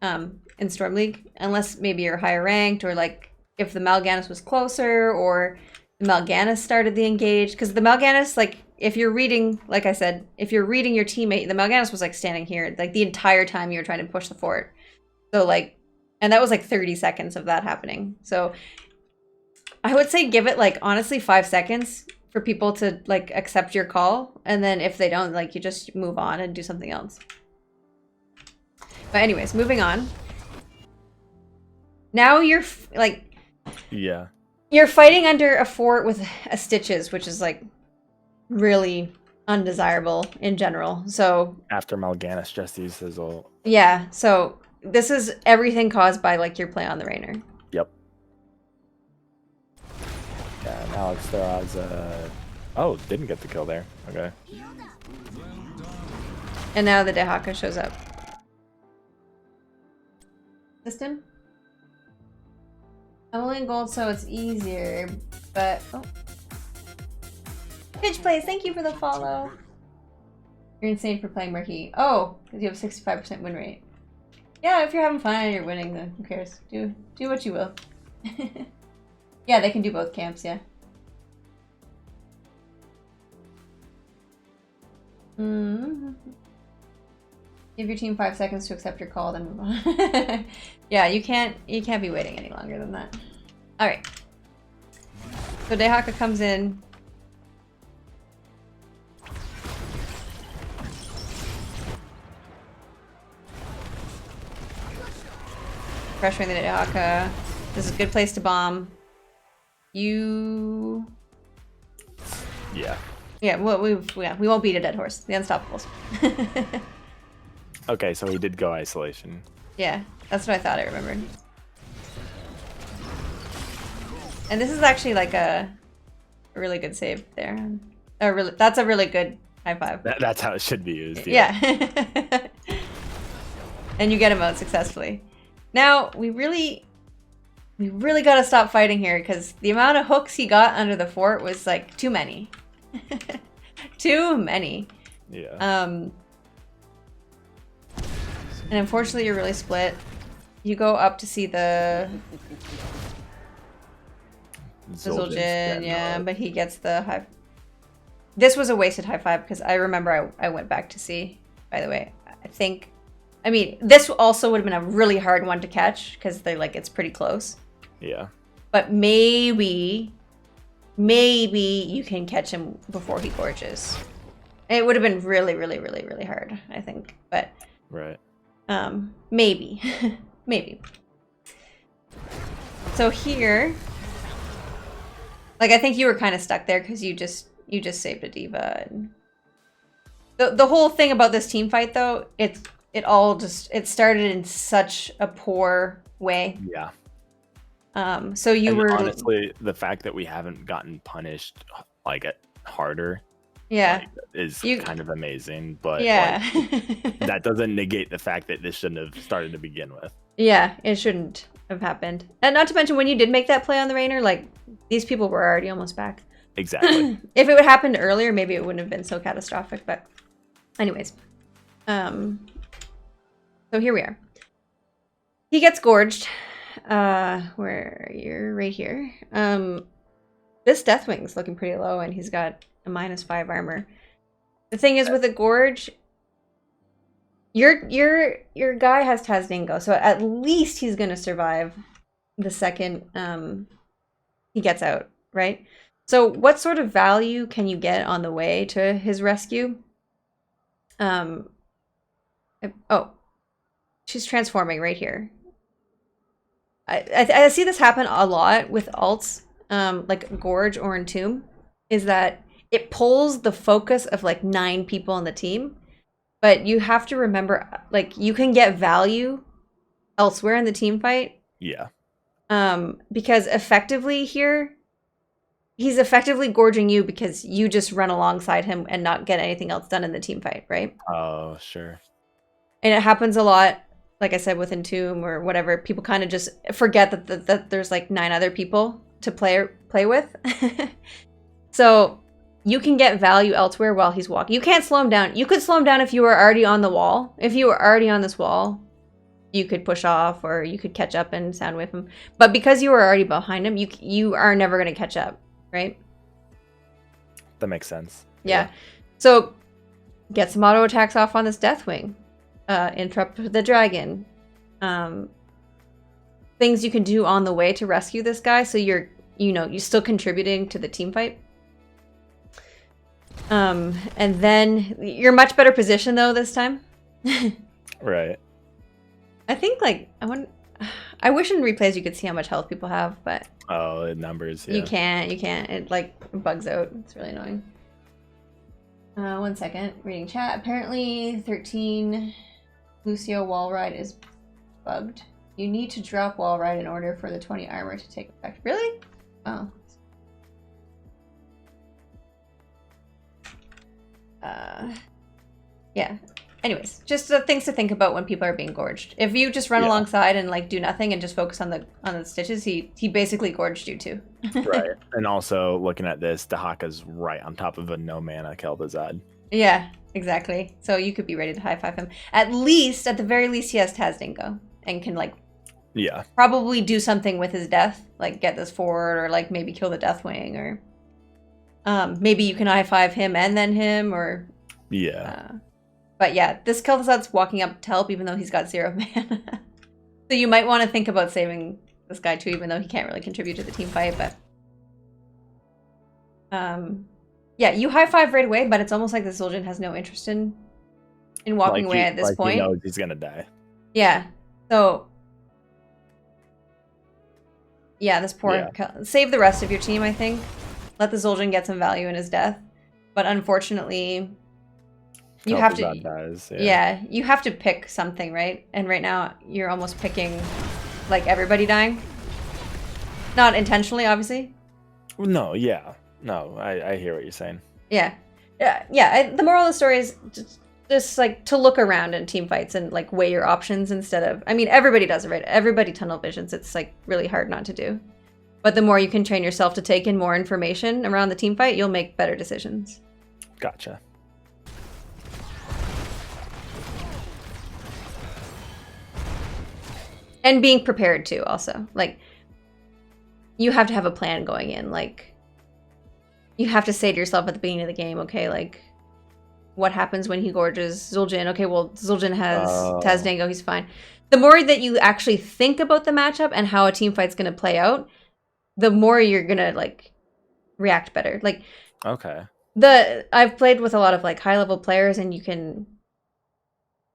in Storm League. Unless maybe you're higher ranked, or like if the Mal'Ganis was closer, or... the Mal'Ganis started the engage, because the Mal'Ganis, like, if you're reading, like I said, if you're reading your teammate, the Mal'Ganis was, like, standing here, like, the entire time you were trying to push the fort. So, like, and that was, like, 30 seconds of that happening. So, I would say give it, like, honestly, 5 seconds for people to, like, accept your call, and then if they don't, like, you just move on and do something else. But anyways, moving on. Now you're, like... Yeah. You're fighting under a fort with a stitches, which is like really undesirable in general. So after Mal'Ganis just used his ult. Yeah, so this is everything caused by like your play on the Rainer. Yep. Yeah, and Alex Therod's oh, didn't get the kill there. Okay. And now the Dahaka shows up. System? I'm only in gold, so it's easier, but... Oh. Pitch Plays, thank you for the follow. You're insane for playing Murky. Oh, because you have 65% win rate. Yeah, if you're having fun and you're winning, then who cares? Do what you will. Yeah, they can do both camps, yeah. Give your team 5 seconds to accept your call, then move on. Yeah, you can't be waiting any longer than that. All right. So Dahaka comes in. pressuring the Haka. This is a good place to bomb. You... Yeah. Yeah, well, we won't beat a dead horse. The Unstoppables. Okay, so he did go isolation. Yeah, that's what I thought I remembered. And this is actually like a really good save there. That's a really good high five. That's how it should be used. Yeah. And you get him out successfully. Now, we really got to stop fighting here because the amount of hooks he got under the fort was like too many. Too many. Yeah. And unfortunately, you're really split. You go up to see the Zul'jin, yeah, but he gets the high. This was a wasted high five because I remember I went back to see. By the way, I mean, this also would have been a really hard one to catch because it's pretty close. Yeah. But maybe you can catch him before he gorges. It would have been really, really, really, really hard, I think. But right. Maybe. Maybe. So here, I think you were kind of stuck there because you just saved a diva. And the whole thing about this team fight, though, it started in such a poor way. Yeah. So you were honestly, the fact that we haven't gotten punished harder. Yeah. Is kind of amazing, but yeah. That doesn't negate the fact that this shouldn't have started to begin with. Yeah, it shouldn't have happened. And not to mention when you did make that play on the Rainer, these people were already almost back. Exactly. If it would have happened earlier, maybe it wouldn't have been so catastrophic, but anyways. So here we are. He gets gorged. Where you're right here. This Deathwing's looking pretty low and he's got a -5 armor. The thing is with a gorge, your guy has Tazdingo, so at least he's gonna survive the second he gets out, right? So what sort of value can you get on the way to his rescue? She's transforming right here. I see this happen a lot with alts, like Gorge or Entomb, is that it pulls the focus of 9 people on the team, but you have to remember, you can get value elsewhere in the team fight. Yeah. Because effectively here, he's effectively gorging you because you just run alongside him and not get anything else done in the team fight, right? Oh, sure. And it happens a lot. Like I said, with Entomb or whatever, people kind of just forget that there's 9 other people to play with. So you can get value elsewhere while he's walking. You can't slow him down. You could slow him down if you were already on the wall. If you were already on this wall, you could push off or you could catch up and sound away from him. But because you were already behind him, you are never going to catch up, right? That makes sense. Yeah. So get some auto attacks off on this Deathwing. Interrupt the dragon. Things you can do on the way to rescue this guy, so you're still contributing to the team fight. And then you're much better positioned though this time. Right. I think I wish in replays you could see how much health people have, but numbers. Yeah. You can't. It bugs out. It's really annoying. 1 second. Reading chat. Apparently 13 Lucio wall ride is bugged. You need to drop wall ride in order for the 20 armor to take effect. Really? Oh. Yeah. Anyways, just things to think about when people are being gorged. If you just run alongside and do nothing and just focus on the stitches, he basically gorged you too. Right. And also looking at this, Dahaka's right on top of a no mana Kel'Thuzad. Yeah, exactly. So you could be ready to high five him. At the very least, he has Tazdingo and can probably do something with his death, get this forward or maybe kill the Deathwing or maybe you can high five him and then him or but yeah, this Kel'Thuzad's walking up to help even though he's got 0 mana. So you might want to think about saving this guy too, even though he can't really contribute to the team fight. But yeah, you high five right away, but it's almost like the Zul'jin has no interest in walking away at this point. He knows he's gonna die. Yeah. So Yeah, this poor... Save the rest of your team, I think. Let the Zul'jin get some value in his death. But unfortunately... You have to... Dies, you have to pick something, right? And right now, you're almost picking, like, everybody dying. Not intentionally, obviously. No, yeah. No, I hear what you're saying. Yeah. The moral of the story is just like to look around in team fights and like weigh your options instead of... I mean, everybody does it, right? Everybody tunnel visions. It's like really hard not to do. But the more you can train yourself to take in more information around the team fight, you'll make better decisions. Gotcha. And being prepared too, also. Like, you have to have a plan going in. Like, you have to say to yourself at the beginning of the game, okay, like, what happens when he gorges Zul'jin? Okay, well, Zul'jin has Tazdango, he's fine. The more that you actually think about the matchup and how a team fight's going to play out, the more you're going to, like, react better. Like, okay. I've played with a lot of, like, high-level players, and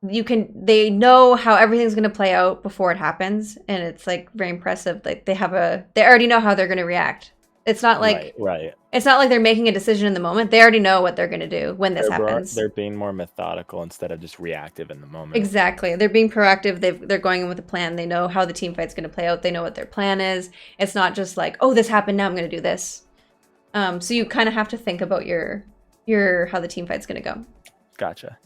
they know how everything's going to play out before it happens, and it's like very impressive. Like they already know how they're going to react. It's not like right. It's not like they're making a decision in the moment. They already know what they're going to do when this happens. They're being more methodical instead of just reactive in the moment. Exactly. They're being proactive. They're going in with a plan. They know how the team fight's going to play out. They know what their plan is. It's not just like, oh, this happened, now I'm going to do this. So you kind of have to think about your how the team fight's going to go. Gotcha.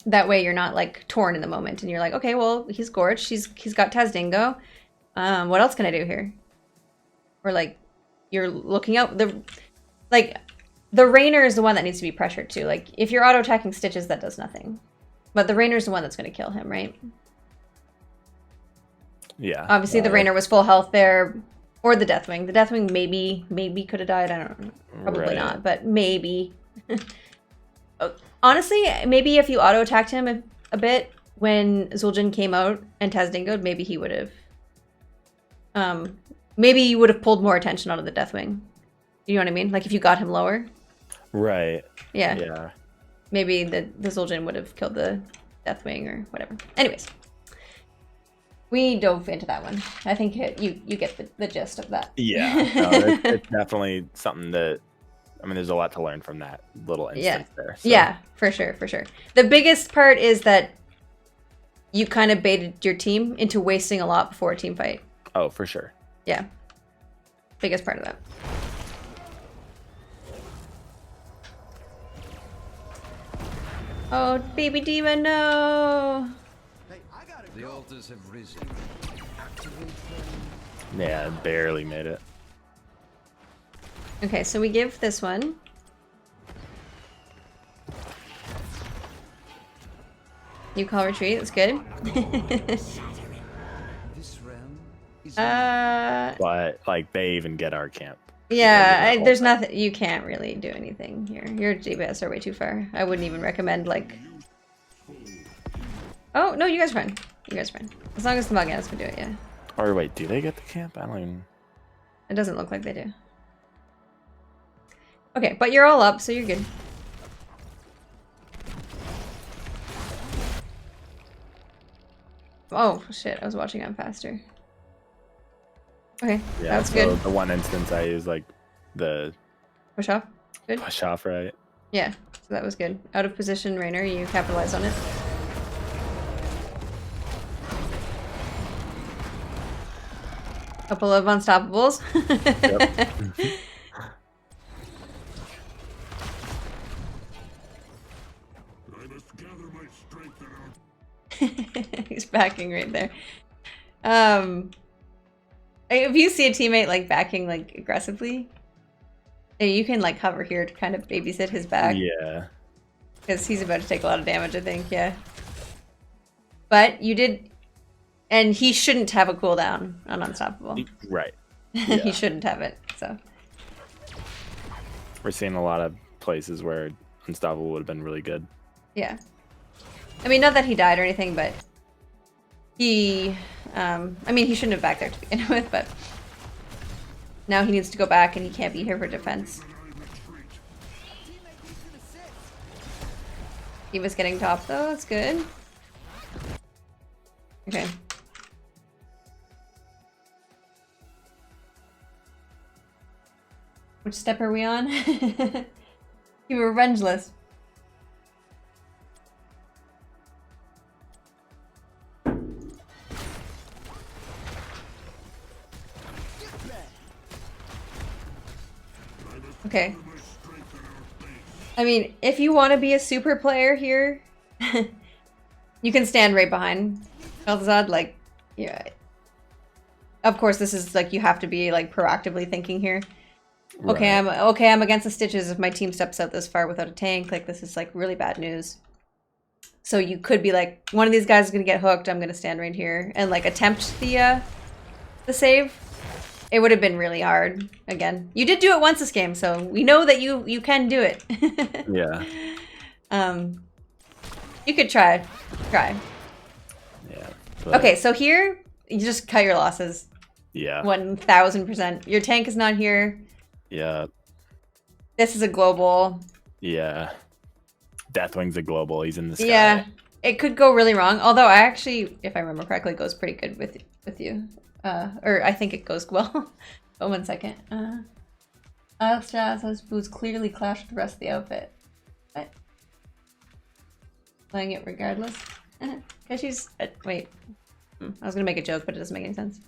That way you're not like torn in the moment and you're like, okay, well, he's gorged. He's got Tazdango. What else can I do here? Or like you're looking out the Rainer is the one that needs to be pressured too. Like if you're auto attacking Stitches, that does nothing. But the Rainer's the one that's going to kill him, right? Yeah. Obviously the Rainer was full health there, or the Deathwing. The Deathwing maybe could have died. I don't know. Probably not, but maybe. Honestly, maybe if you auto-attacked him a bit when Zul'jin came out and Tazdango'd, maybe he would have... maybe you would have pulled more attention out of the Deathwing. You know what I mean? Like if you got him lower. Right. Yeah. Yeah. Maybe the Zul'jin would have killed the Deathwing or whatever. Anyways. We dove into that one. I think you get the gist of that. Yeah. No, it's definitely something that... I mean, there's a lot to learn from that little instance there. So. Yeah, for sure. The biggest part is that you kind of baited your team into wasting a lot before a team fight. Oh, for sure. Yeah. Biggest part of that. Oh, baby diva, no! The altars have risen. Yeah, barely made it. Okay, so we give this one. You call retreat, that's good. This realm is but like they even get our camp. Yeah, there's nothing. You can't really do anything here. Your GPS are way too far. I wouldn't even recommend like. Oh no, you guys are fine. You guys are fine. As long as the Mal'Ganis can do it, yeah. Or wait, do they get the camp? I don't even. It doesn't look like they do. Okay, but you're all up, so you're good. Oh shit! I was watching on faster. Okay, yeah, that's good. The one instance I used like the push off. Good. Push off, right? Yeah, so that was good. Out of position, Rainer, you capitalized on it. Couple of unstoppables. Yep. He's backing right there. If you see a teammate like backing like aggressively, you can like hover here to kind of babysit his back. Yeah. Because he's about to take a lot of damage, I think, yeah. But you did, and he shouldn't have a cooldown on Unstoppable. Right. Yeah. Yeah. He shouldn't have it, so. We're seeing a lot of places where Unstoppable would have been really good. Yeah. I mean, not that he died or anything, but he, I mean, he shouldn't have backed there to begin with, but now he needs to go back and he can't be here for defense. He was getting top though, that's good. Okay. Which step are we on? You were revengeless. Okay. I mean, if you want to be a super player here, you can stand right behind Elzad. Like, yeah. Of course, this is like you have to be like proactively thinking here. Okay, right. I'm against the Stitches if my team steps out this far without a tank. Like, this is like really bad news. So you could be like, one of these guys is gonna get hooked. I'm gonna stand right here and like attempt the save. It would have been really hard. Again, you did do it once this game, so we know that you can do it. Yeah. You could try. Yeah. But... Okay, so here you just cut your losses. Yeah. 1000%. Your tank is not here. Yeah. This is a global. Yeah. Deathwing's a global. He's in the sky. Yeah. It could go really wrong. Although I actually, if I remember correctly, it goes pretty good with you. Or I think it goes well. Oh, 1 second. Alstras has boots clearly clashed with the rest of the outfit. What? Playing it regardless. Because she's... wait. I was going to make a joke, but it doesn't make any sense.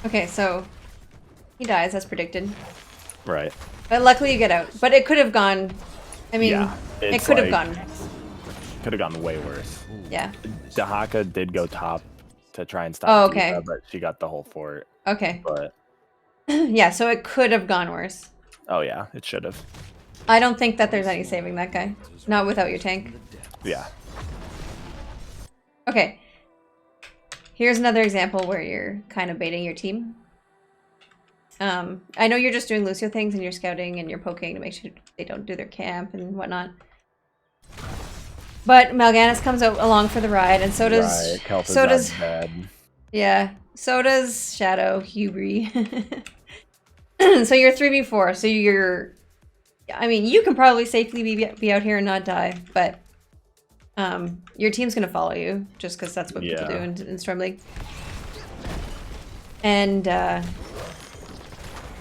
Okay, so he dies as predicted. Right. But luckily you get out. But it could have gone... I mean, yeah, it could have gone... Could have gone way worse. Yeah. Dahaka did go top to try and stop okay. Diva, but she got the whole fort. Okay. But... yeah, so it could have gone worse. Oh yeah, it should have. I don't think that there's any saving that guy. Not without your tank. Yeah. Okay. Here's another example where you're kind of baiting your team. I know you're just doing Lucio things and you're scouting and you're poking to make sure they don't do their camp and whatnot. But Mal'Ganis comes out along for the ride, and so does... Right. So does... Bad. Yeah. So does Shadow, Hubri. So you're 3v4, so you're... I mean, you can probably safely be out here and not die, but... your team's gonna follow you, just because that's what people do in Storm League. And,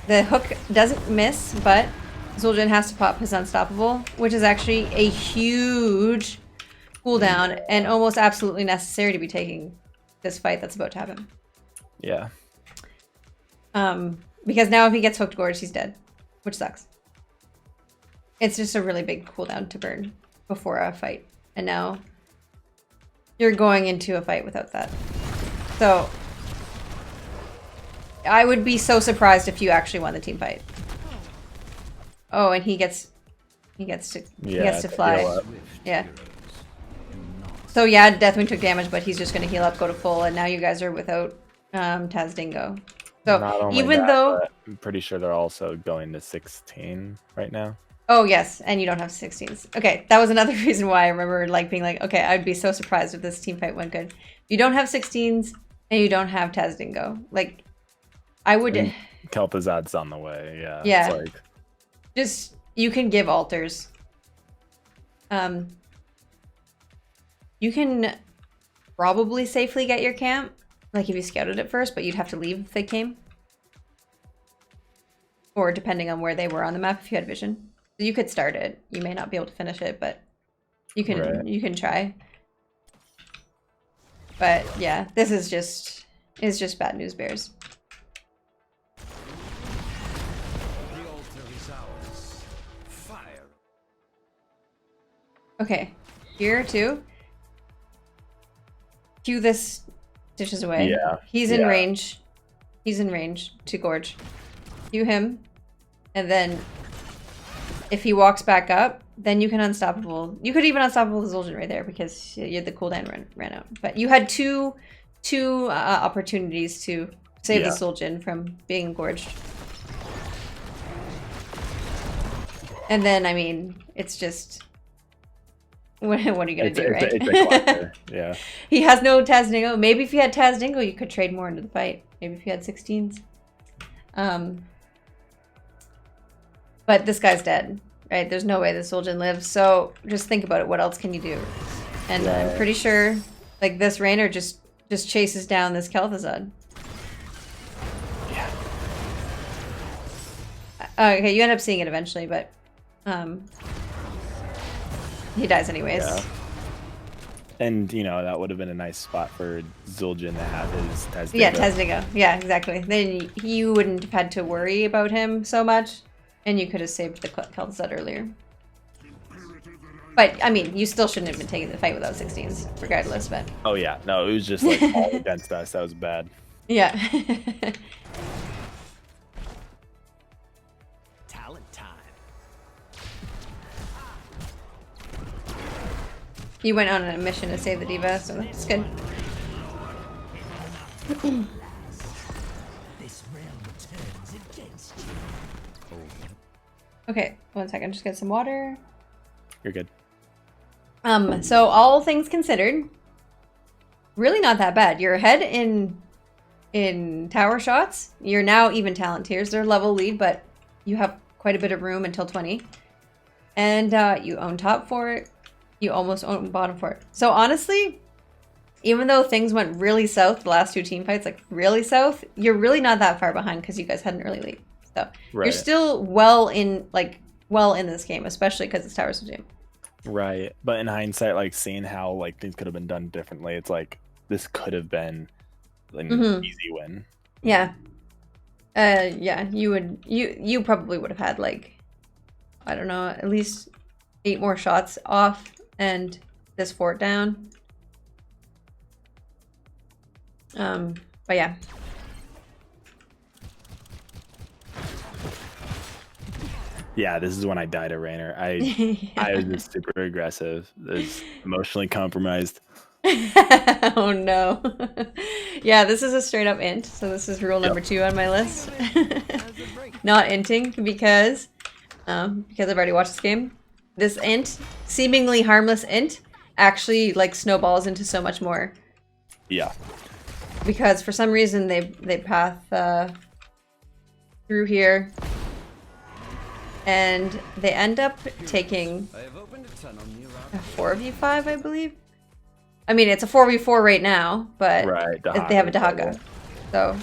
the hook doesn't miss, but Zul'jin has to pop his Unstoppable, which is actually a huge cooldown and almost absolutely necessary to be taking this fight that's about to happen. Yeah. Because now if he gets hooked gorge, he's dead, which sucks. It's just a really big cooldown to burn before a fight. And now you're going into a fight without that. So I would be so surprised if you actually won the team fight. Oh, and he gets to fly. Yeah. So yeah, Deathwing took damage, but he's just gonna heal up, go to full, and now you guys are without Taz Dingo. So even though I'm pretty sure they're also going to 16 right now. Oh yes, and you don't have 16s. Okay, that was another reason why I remember like being like, okay, I'd be so surprised if this team fight went good. You don't have 16s and you don't have Taz Dingo. Like, I would. Kel'Thuzad's on the way. Yeah. Yeah. It's like... Just you can give altars. You can probably safely get your camp, like if you scouted it first, but you'd have to leave if they came. Or depending on where they were on the map, if you had vision. You could start it. You may not be able to finish it, but you can try. But yeah, this is just bad news bears. Okay, here too. Cue this dishes away. Yeah. He's in range. He's in range to gorge. Cue him, and then if he walks back up, then you can unstoppable. You could even unstoppable the Zul'jin right there because the cooldown ran out. But you had two opportunities to save the Zul'jin from being engorged. And then, I mean, it's just... What are you going to do, right? It's a cluster. Yeah. He has no Taz Dingo. Maybe if you had Taz Dingo, you could trade more into the fight. Maybe if you had 16s. But this guy's dead. right? There's no way this Zul'jin lives. So just think about it. What else can you do? And I'm pretty sure, like, this Raynor just chases down this Kel'Thuzad. Yeah. Okay, you end up seeing it eventually, but he dies anyways. Yeah. And, you know, that would have been a nice spot for Zul'jin to have his Tezdiga. Yeah, Tezdiga. Yeah, exactly. Then you wouldn't have had to worry about him so much, and you could have saved the Kel'Thuzad earlier. But, I mean, you still shouldn't have been taking the fight without 16s, regardless, but... Oh, yeah. No, it was just, like, all against us. That was bad. Yeah. Talent time. You went on a mission to save the D.Va, so that's good. Okay, 1 second. Just get some water. You're good. So all things considered, really not that bad. You're ahead in tower shots. You're now even talent tiers. They're level lead, but you have quite a bit of room until 20. And you own top for it. You almost own bottom for it. So honestly, even though things went really south the last 2 team fights, like really south, you're really not that far behind because you guys had an early lead. So you're still well in this game, especially because it's Towers of Doom. Right. But in hindsight, like seeing how like things could have been done differently, it's like this could have been an easy win. Yeah. Yeah, you probably would have had like, I don't know, at least 8 more shots off and this fort down. But yeah. Yeah, this is when I died a Raynor. I was just super aggressive. I was emotionally compromised. Oh no. Yeah, this is a straight up int, so this is rule number 2 on my list. Not inting because I've already watched this game. This int, seemingly harmless int, actually like snowballs into so much more. Yeah. Because for some reason they path through here. And they end up taking a 4v5, I believe. I mean, it's a 4v4 right now, but they have a Dahaka. So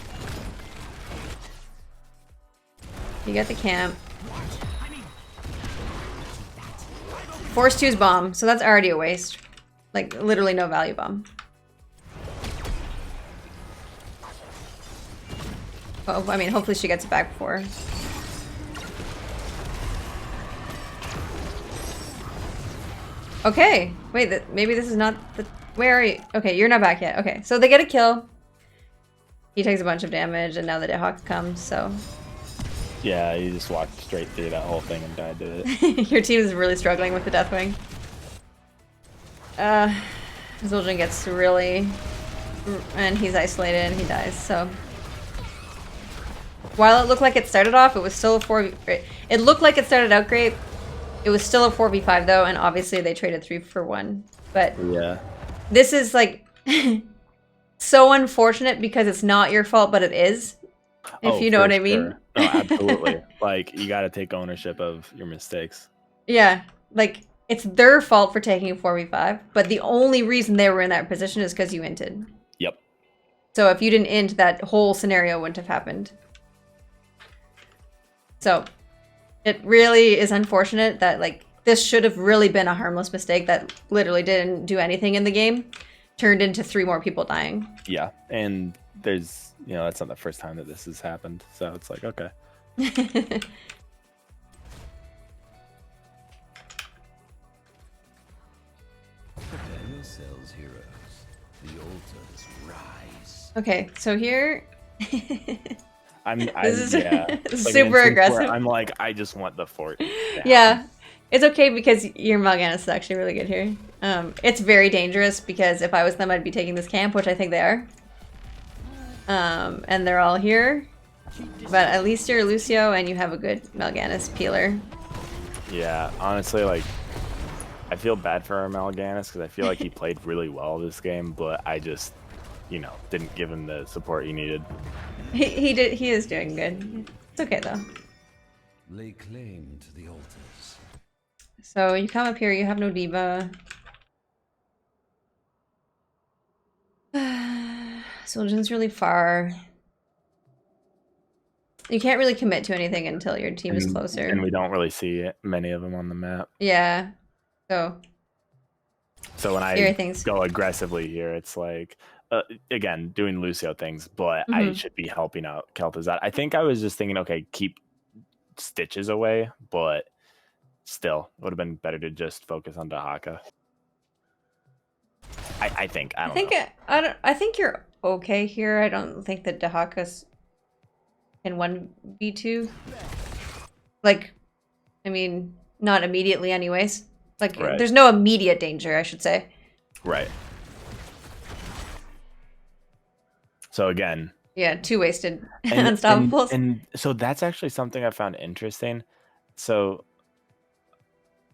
you get the camp. Force 2's bomb, so that's already a waste. Like, literally no value bomb. Oh, I mean, hopefully she gets it back before. Okay, wait, maybe this is not the... Where are you? Okay, you're not back yet. Okay, so they get a kill. He takes a bunch of damage, and now the Dahaka comes, so... Yeah, you just walked straight through that whole thing and died to it. Your team is really struggling with the Deathwing. Zul'jin gets really... And he's isolated, and he dies, so... While it looked like it started off, it was still a 4v... It looked like it started out great. It was still a 4v5 though, and obviously they traded 3 for 1. But yeah, this is like so unfortunate because it's not your fault, but it is. If you know what I mean. Sure. No, absolutely. Like you got to take ownership of your mistakes. Yeah, like it's their fault for taking a 4v5, but the only reason they were in that position is because you inted. Yep. So if you didn't int, that whole scenario wouldn't have happened. So. It really is unfortunate that, like, this should have really been a harmless mistake that literally didn't do anything in the game. Turned into 3 more people dying. Yeah, and there's, you know, that's not the first time that this has happened. So it's like, okay. Prepare yourselves, heroes. The altars rise. Okay, so here... This is like super aggressive. I'm like, I just want the fort. Yeah, it's okay because your Mal'Ganis is actually really good here. It's very dangerous because if I was them, I'd be taking this camp, which I think they are. And they're all here. But at least you're Lucio and you have a good Mal'Ganis peeler. Yeah, honestly, like, I feel bad for our Mal'Ganis because I feel like he played really well this game, but I just, you know, didn't give him the support he needed. He is doing good. It's okay though. Lay claim to the altars. So you come up here, you have no diva. Soldier's really far. You can't really commit to anything until your team is closer. And we don't really see many of them on the map. Yeah. So when I go aggressively here, it's like, again, doing Lucio things, but I should be helping out Kel'Thuzad. I think I was just thinking, okay, keep Stitches away, but still, it would have been better to just focus on Dahaka. I think. I think you're okay here. I don't think that Dahaka's in 1v2. Like, I mean, not immediately anyways. Like, there's no immediate danger, I should say. Right. So again. Yeah, 2 wasted unstoppables. And so that's actually something I found interesting. So,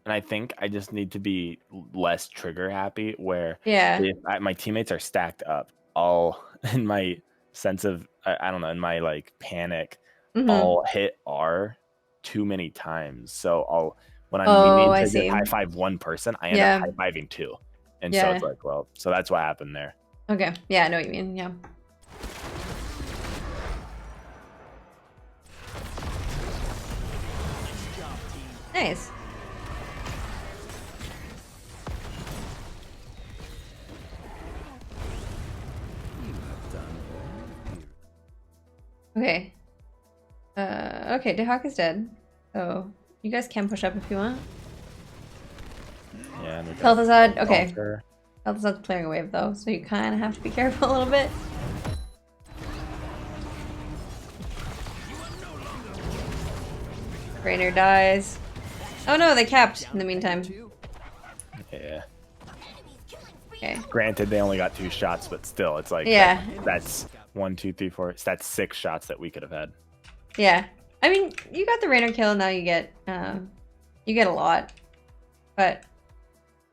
and I think I just need to be less trigger happy where if my teammates are stacked up, all in my sense of, I don't know, in my like panic, I'll hit R too many times. So when I'm meaning to just high five one person, I end up high fiving 2. And so it's like, well, so that's what happened there. Okay. Yeah, I know what you mean. Yeah. Nice. Okay. Okay, Dahak is dead. So you guys can push up if you want. Yeah. Kel'Thuzad, okay. Kel'Thuzad's playing a wave though, so you kind of have to be careful a little bit. Rainer dies. Oh no, they capped in the meantime. Yeah. Okay. Granted, they only got 2 shots, but still, it's like that's 1, 2, 3, 4. That's 6 shots that we could have had. Yeah, I mean, you got the Rainer kill. Now you get a lot, but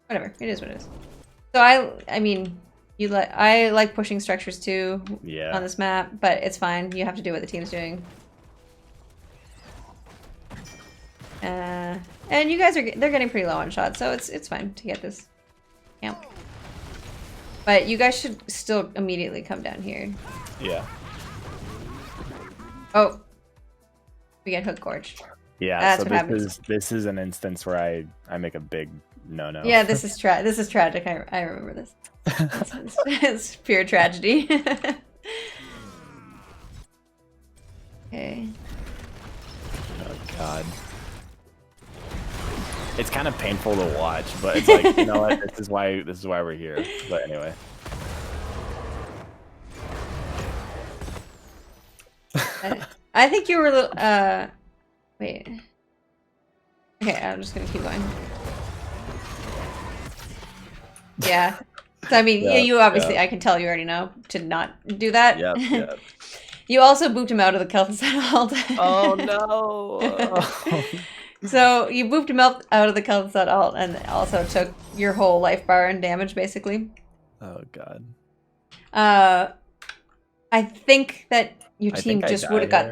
whatever. It is what it is. So I mean, I like pushing structures too. Yeah. On this map, but it's fine. You have to do what the team's doing. And you guys they're getting pretty low on shots, so it's fine to get this camp. But you guys should still immediately come down here. Yeah. Oh, we get hook gorged. Yeah, that's so what happens. This is an instance where I make a big no. Yeah, this is tragic. I remember this. It's pure tragedy. Okay. Oh God. It's kind of painful to watch, but it's like, you know what? This is why we're here. But anyway. I think you were a little wait. Okay, I'm just gonna keep going. Yeah. So I mean, you obviously I can tell you already know to not do that. Yep. You also booped him out of the Kel'Thuzad ult. Oh no. So you booped him out of the Kel'Thuzad ult and also took your whole life bar and damage, basically. Oh God. I think that your team just would have got.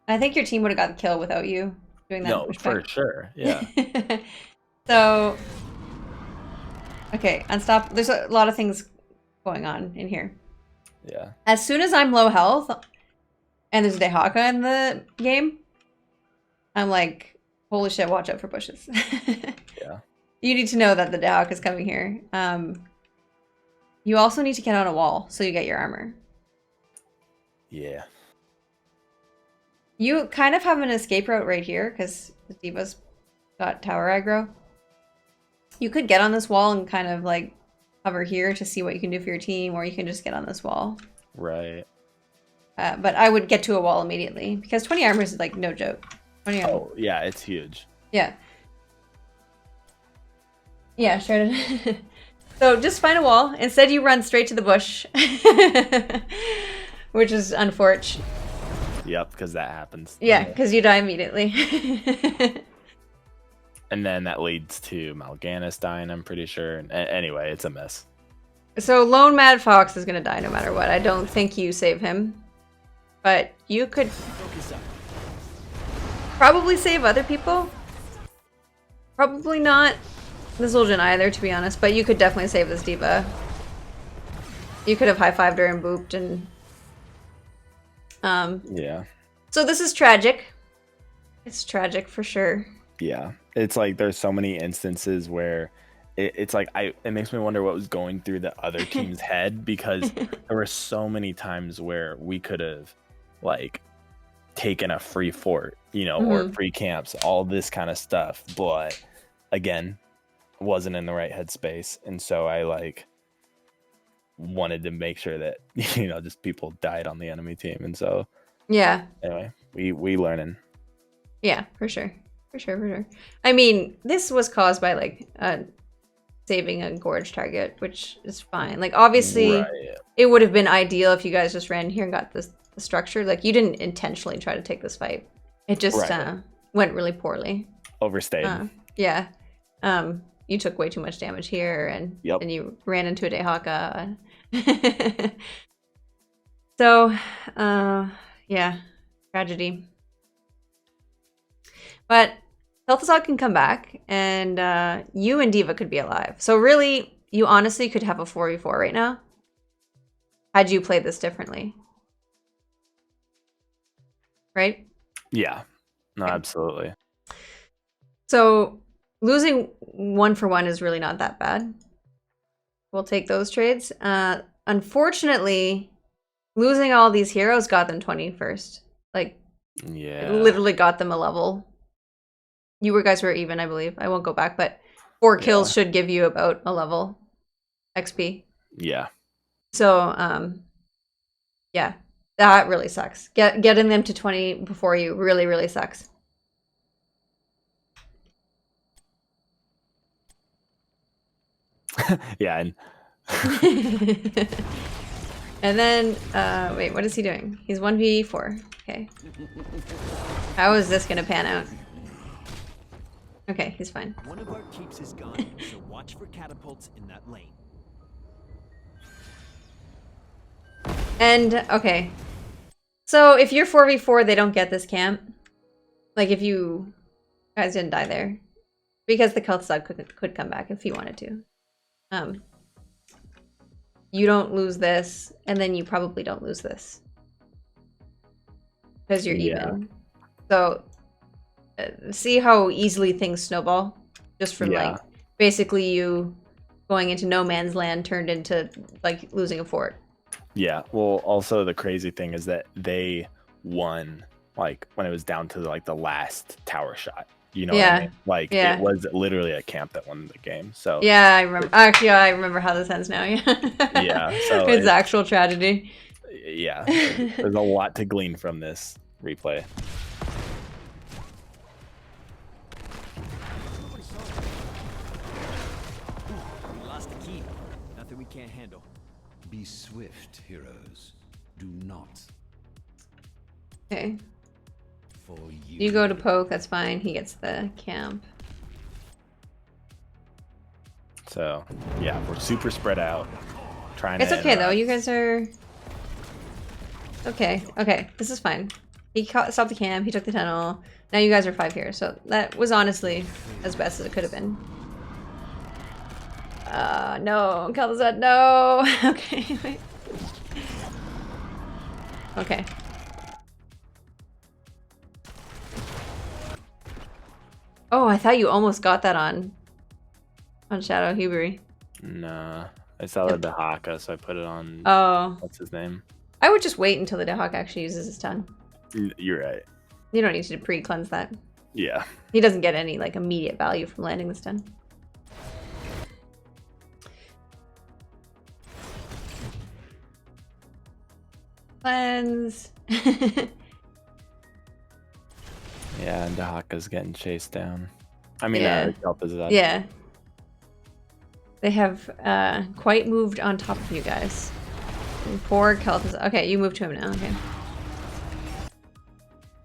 I think your team would have got the kill without you doing that. No, for sure. Yeah. So. Okay, unstop. There's a lot of things going on in here. Yeah. As soon as I'm low health, and there's Dahaka in the game, I'm like, holy shit, watch out for bushes. Yeah. You need to know that the Dahak is coming here. You also need to get on a wall so you get your armor. Yeah. You kind of have an escape route right here because the D.Va's got tower aggro. You could get on this wall and kind of like hover here to see what you can do for your team, or you can just get on this wall. Right. But I would get to a wall immediately because 20 armor is like no joke. 20 armor. Oh, yeah, it's huge. Yeah. Yeah, sure. So just find a wall. Instead, you run straight to the bush, which is unfortunate. Yep, because that happens. Yeah, because you die immediately. And then that leads to Mal'Ganis dying, I'm pretty sure. Anyway, it's a mess. So Lone Mad Fox is going to die no matter what. I don't think you save him. But you could... Probably save other people. Probably not the Zul'jin either, to be honest, but you could definitely save this D.Va. You could have high-fived her and booped and... Yeah. So this is tragic. It's tragic for sure. Yeah. It's like there's so many instances where it's like it makes me wonder what was going through the other team's head, because there were so many times where we could have like taken a free fort, you know, or free camps, all this kind of stuff, but again, wasn't in the right headspace, and so I like wanted to make sure that, you know, just people died on the enemy team, and so yeah. Anyway, we learning. Yeah, for sure. For sure. I mean, this was caused by like saving a gorge target, which is fine. Like obviously it would have been ideal if you guys just ran here and got the structure. Like you didn't intentionally try to take this fight. It just went really poorly. Overstayed. Yeah. You took way too much damage here, and then you ran into a Dehaka. So, yeah, tragedy. But Kel'Thuzad can come back, and you and D.Va could be alive. So really, you honestly could have a 4v4 right now, had you played this differently. Right? Yeah. No, absolutely. So losing 1-for-1 is really not that bad. We'll take those trades. Unfortunately, losing all these heroes got them 21st. Like, yeah, it literally got them a level. You guys were even, I believe. I won't go back, but 4 kills should give you about a level XP. Yeah. So, yeah, that really sucks. Getting them to 20 before you really, really sucks. Yeah. And and then, wait, what is he doing? He's 1v4. Okay. How is this gonna pan out? Okay, he's fine. One of our keeps is gone, so watch for catapults in that lane. And, okay. So, if you're 4v4, they don't get this camp. Like, if you guys didn't die there. Because the Kel'Thuzad could come back if he wanted to. You don't lose this, and then you probably don't lose this. Because you're even. So, see how easily things snowball? Just from, like, basically you going into no man's land turned into, like, losing a fort. Yeah, well, also the crazy thing is that they won, like, when it was down to, like, the last tower shot. You know what I mean? Like, it was literally a camp that won the game, so... Yeah, I remember. Actually, I remember how this ends now, yeah, so... it's actual tragedy. Yeah, there's a lot to glean from this replay. We lost the key. Nothing we can't handle. Be swift, heroes. Do not. Okay. For You go to poke, that's fine. He gets the camp. So, yeah, we're super spread out. It's okay, though. You guys are... Okay, okay. This is fine. He stopped the camp, he took the tunnel. Now you guys are 5 here, so that was honestly as best as it could have been. No. Kel'Thuzad, no! Okay, wait. Okay. Oh, I thought you almost got that on Shadow Huberi. Nah, I saw the Dehaka, so I put it on. Oh, what's his name? I would just wait until the Dehaka actually uses his stun. You're right. You don't need to pre-cleanse that. Yeah. He doesn't get any like immediate value from landing the stun. Cleanse. Yeah, and Dehaka's getting chased down. I mean, Kel'Thuzad. Yeah. They have quite moved on top of you guys. And poor Kel'Thuzad. Okay, you move to him now. Okay.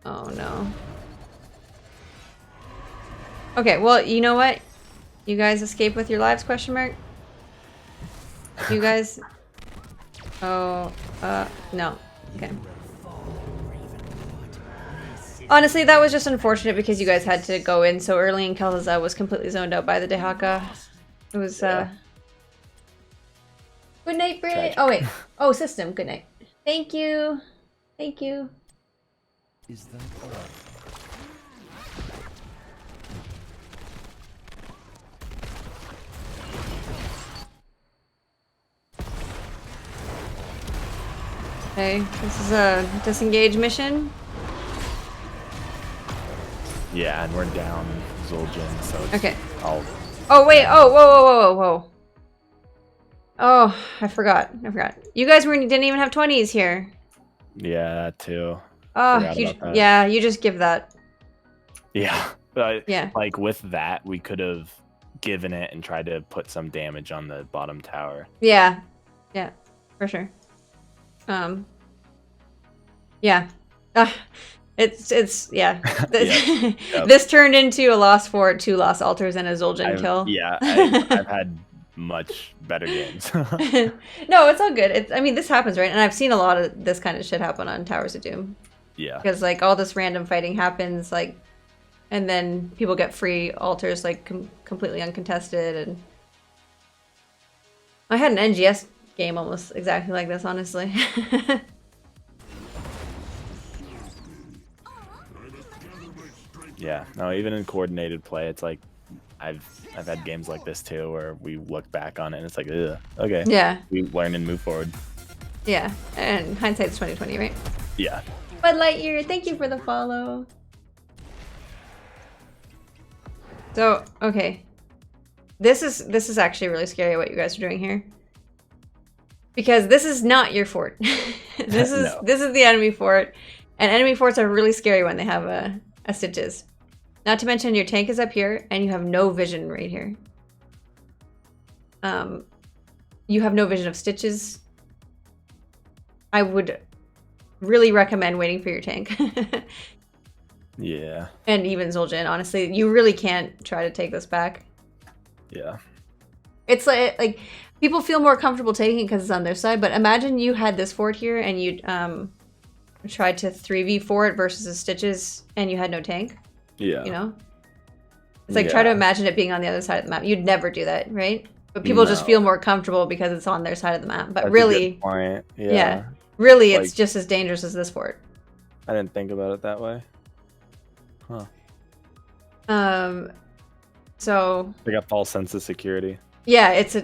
Oh no. Okay, well, you know what? You guys escape with your lives? Question mark. You guys. Oh, no. Okay. Honestly, that was just unfortunate because you guys had to go in so early and Kel'Thuzad was completely zoned out by the Dehaka. It was, Good night, Brit. Tragic. Oh, wait. Oh, system. Good night. Thank you. Thank you. Is that all? Okay, this is a disengage mission. Yeah, and we're down Zul'jin, so it's Okay. all... Oh, wait. Oh, whoa. Oh, I forgot. You guys didn't even have 20s here. Yeah, that too. Oh, yeah, you just give that. Yeah. But yeah. Like, with that, we could have given it and tried to put some damage on the bottom tower. Yeah. Yeah, for sure. Yeah. It's yeah. Yep. This turned into a lost fort, 2 lost altars, and a Zul'jin kill. Yeah, I've had much better games. No, it's all good. I mean, this happens, right? And I've seen a lot of this kind of shit happen on Towers of Doom. Yeah. Because like all this random fighting happens, like, and then people get free altars like completely uncontested. And I had an NGS game almost exactly like this, honestly. Yeah, no, even in coordinated play, it's like I've had games like this too where we look back on it and it's like, ugh, okay. Yeah. We learn and move forward. Yeah, and hindsight's 20/20, right? Yeah. Bud Lightyear, thank you for the follow. So, okay. This is actually really scary what you guys are doing here. Because this is not your fort. This is No. This is the enemy fort. And enemy forts are really scary when they have a stitches. Not to mention your tank is up here and you have no vision right here. You have no vision of stitches. I would really recommend waiting for your tank. Yeah. And even Zul'jin, honestly, you really can't try to take this back. Yeah. It's like people feel more comfortable taking it because it's on their side, but imagine you had this fort here and you tried to 3v4 it versus the stitches and you had no tank. Yeah. You know? It's like, try to imagine it being on the other side of the map. You'd never do that, right? But people just feel more comfortable because it's on their side of the map. But That's really, a good point. Yeah. Really, it's just as dangerous as this fort. I didn't think about it that way. Huh. So They got false sense of security. yeah, it's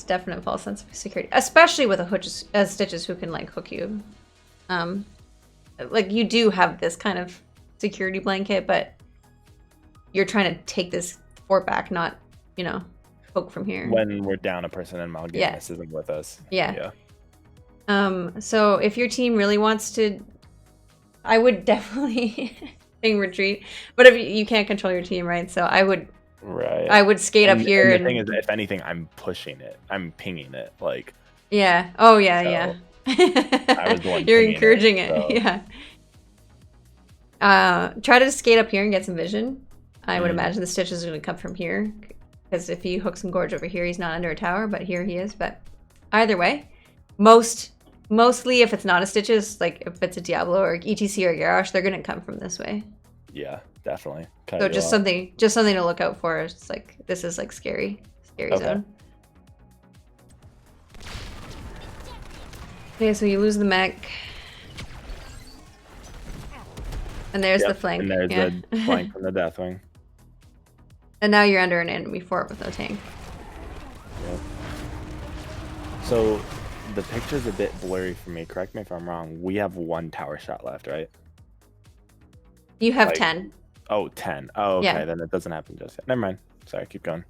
definite false sense of security, especially with stitches who can like hook you. Like you do have this kind of security blanket, but you're trying to take this fort back, not, you know, poke from here. When we're down a person in Mal'Ganis isn't with us. Yeah. So if your team really wants to, I would definitely retreat. But if you can't control your team, right? So I would skate up here. And the thing is, if anything, I'm pushing it. I'm pinging it. Like. Yeah. Oh yeah, yeah. I was the one You're encouraging it. So. Yeah. Try to skate up here and get some vision. I would imagine the stitches are going to come from here, because if he hooks and gorge over here, he's not under a tower, but here he is. But either way, mostly if it's not a stitches, like if it's a Diablo or ETC or Garrosh, they're going to come from this way. Yeah, definitely. So just something to look out for. It's like, this is like scary zone. Okay, so you lose the mech. And there's the flank. And there's the flank from the Deathwing. And now you're under an enemy fort with no tank. Yep. So the picture's a bit blurry for me. Correct me if I'm wrong. We have 1 tower shot left, right? You have 10. Oh, 10. Oh, okay. Yeah. Then it doesn't happen just yet. Never mind. Sorry, keep going.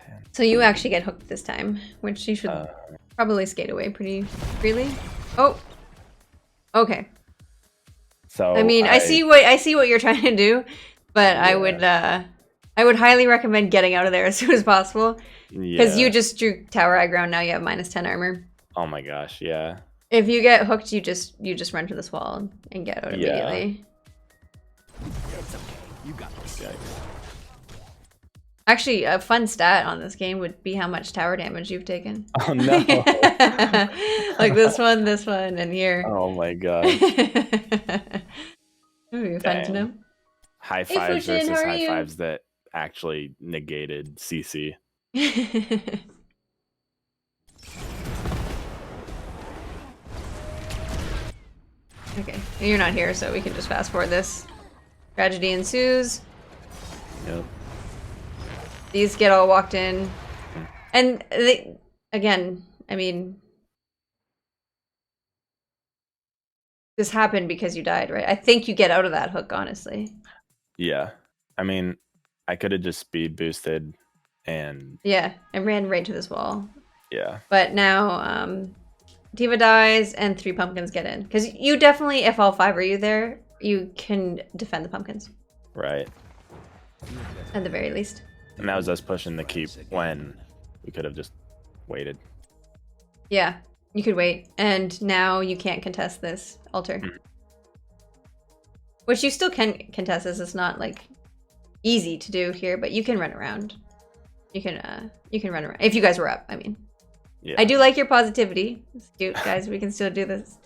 10. So you actually get hooked this time, which you should probably skate away pretty freely. Oh. Okay. So I mean, I see what you're trying to do, but yeah. I would highly recommend getting out of there as soon as possible, because you just drew tower aggro. Now you have -10 armor. Oh my gosh, yeah. If you get hooked, you just run to this wall and get out immediately. It's okay. You got this. Yikes. Actually, a fun stat on this game would be how much tower damage you've taken. Oh no. Like this one, and here. Oh my god. be fun to know. High fives versus high fives that actually negated CC. Okay, you're not here, so we can just fast forward this. Tragedy ensues. Yep. These get all walked in. And they, again, I mean, this happened because you died, right? I think you get out of that hook, honestly. Yeah. I mean, I could have just speed boosted and... Yeah, I ran right to this wall. Yeah. But now, Diva dies and 3 pumpkins get in. Because you definitely, if all 5 are you there, you can defend the pumpkins. Right. At the very least. And that was us pushing the keep when we could have just waited. Yeah, you could wait. And now you can't contest this altar. Which you still can contest, as it's not like easy to do here, but you can run around. You can run around. If you guys were up, I mean. Yeah. I do like your positivity. It's cute, guys. We can still do this.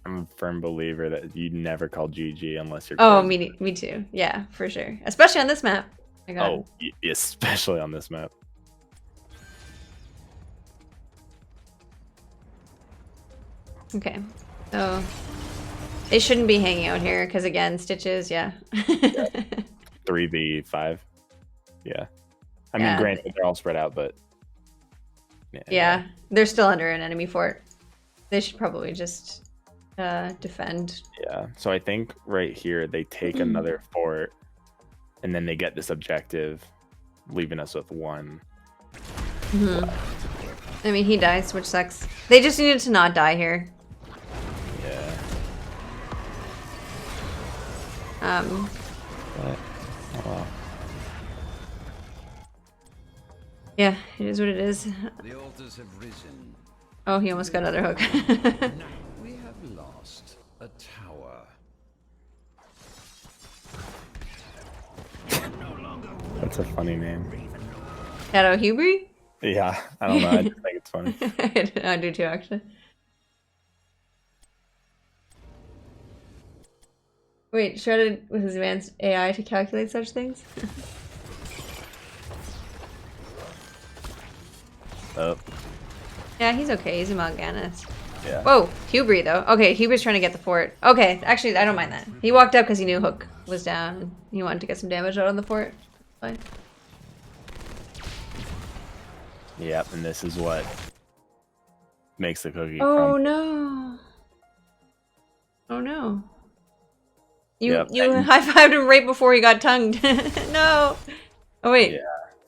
I'm a firm believer that you never call GG unless you're... Oh, me too. Yeah, for sure. Especially on this map. My God. Oh, especially on this map. Okay, so they shouldn't be hanging out here because, again, stitches, yeah. 3v5. Yeah. I mean, granted, they're all spread out, but... Yeah, they're still under an enemy fort. They should probably just defend. Yeah, so I think right here they take another fort, and then they get this objective, leaving us with 1. I mean, he dies, which sucks. They just needed to not die here. Yeah. But, oh well. Yeah, it is what it is. The altars have risen. Oh, he almost got another hook. We have lost a tower. That's a funny name. Shadow Hubri? Yeah, I don't know. I just think it's funny. I do too, actually. Wait, Shredded with his advanced AI to calculate such things? Oh. Yeah, he's okay. He's a Mal'Ganis. Yeah. Whoa, Hubri though. Okay, Hubri's trying to get the fort. Okay, actually, I don't mind that. He walked up because he knew Hook was down. And he wanted to get some damage out on the fort. Fine. Yep, and this is what makes the cookie Oh crumble. no. Oh no. You Yep, high-fived him right before he got tongued. No. Oh wait. Yeah.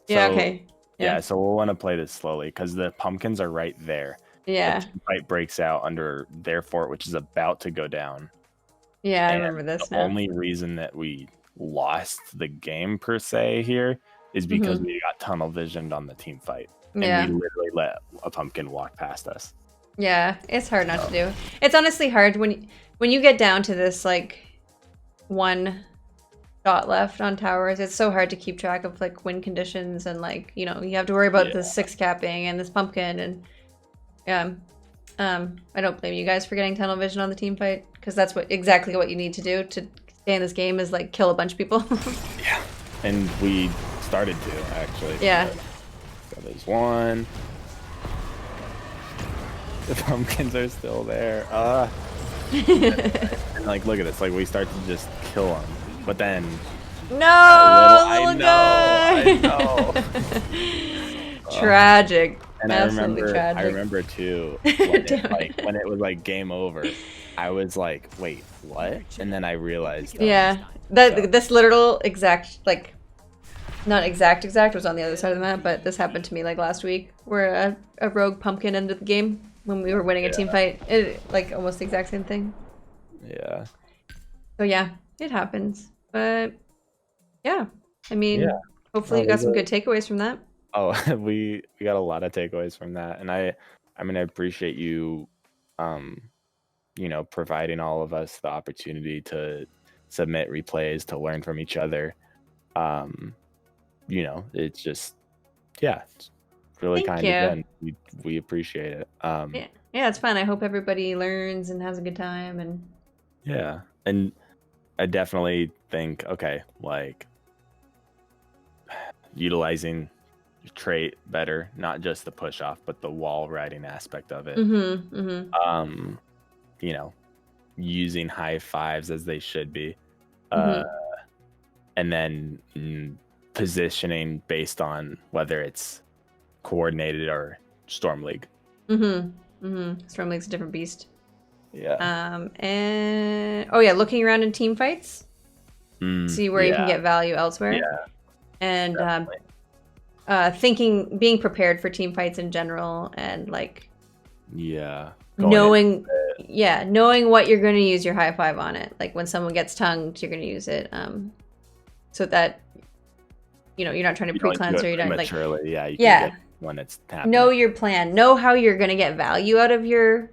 Yeah, So, okay. Yeah, so we'll want to play this slowly because the pumpkins are right there. Yeah. The fight breaks out under their fort, which is about to go down. Yeah, I And remember this the now. only reason that we lost the game per se here is because we got tunnel visioned on the team fight. And we literally let a pumpkin walk past us. Yeah, it's hard not to do. It's honestly hard when you get down to this like 1 shot left on towers. It's so hard to keep track of like win conditions and like, you know, you have to worry about the 6 capping and this pumpkin and I don't blame you guys for getting tunnel vision on the team fight because that's exactly what you need to do to stay in this game is like kill a bunch of people. Yeah, and we started to actually. Yeah. So there's 1. The pumpkins are still there. And like, look at this. Like, we start to just kill them, but then. No, I know. Tragic. And Absolutely tragic. I remember too when it was like game over. I was like, wait, what? And then I realized. This literal exact like. Not exact was on the other side of the map, but this happened to me like last week where a rogue pumpkin ended the game when we were winning a team fight. Like almost the exact same thing. Yeah. So yeah, it happens. But yeah, I mean, hopefully you got some good takeaways from that. Oh, we got a lot of takeaways from that. And I mean, I appreciate you, you know, providing all of us the opportunity to submit replays, to learn from each other. You know, it's just, it's really kind of good. We appreciate it. Yeah, it's fun. I hope everybody learns and has a good time. And Yeah, and I definitely think, okay, like utilizing your trait better, not just the push off, but the wall riding aspect of it. You know, using high fives as they should be, and then positioning based on whether it's coordinated or Storm League. Storm League's a different beast. Yeah. And oh yeah, looking around in team fights, see where you can get value elsewhere. Yeah. And being prepared for team fights in general, and like knowing what you're going to use your high five on it. Like when someone gets tongued, you're going to use it, so that you're not trying to pre-cleanse, or you don't like you can get when it's happening. Know your plan, know how you're going to get value out of your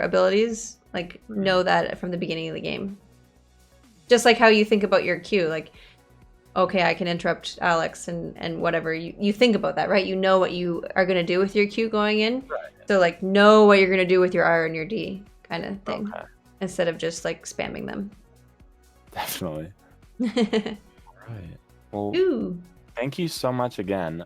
abilities. Like know that from the beginning of the game, just like how you think about your Q. Like, okay, I can interrupt Alex and whatever. You think about that, right? You know what you are going to do with your Q going in. Right. So, like, know what you're going to do with your R and your D kind of thing. Okay. Instead of just, like, spamming them. Definitely. Right. Well, thank you so much again.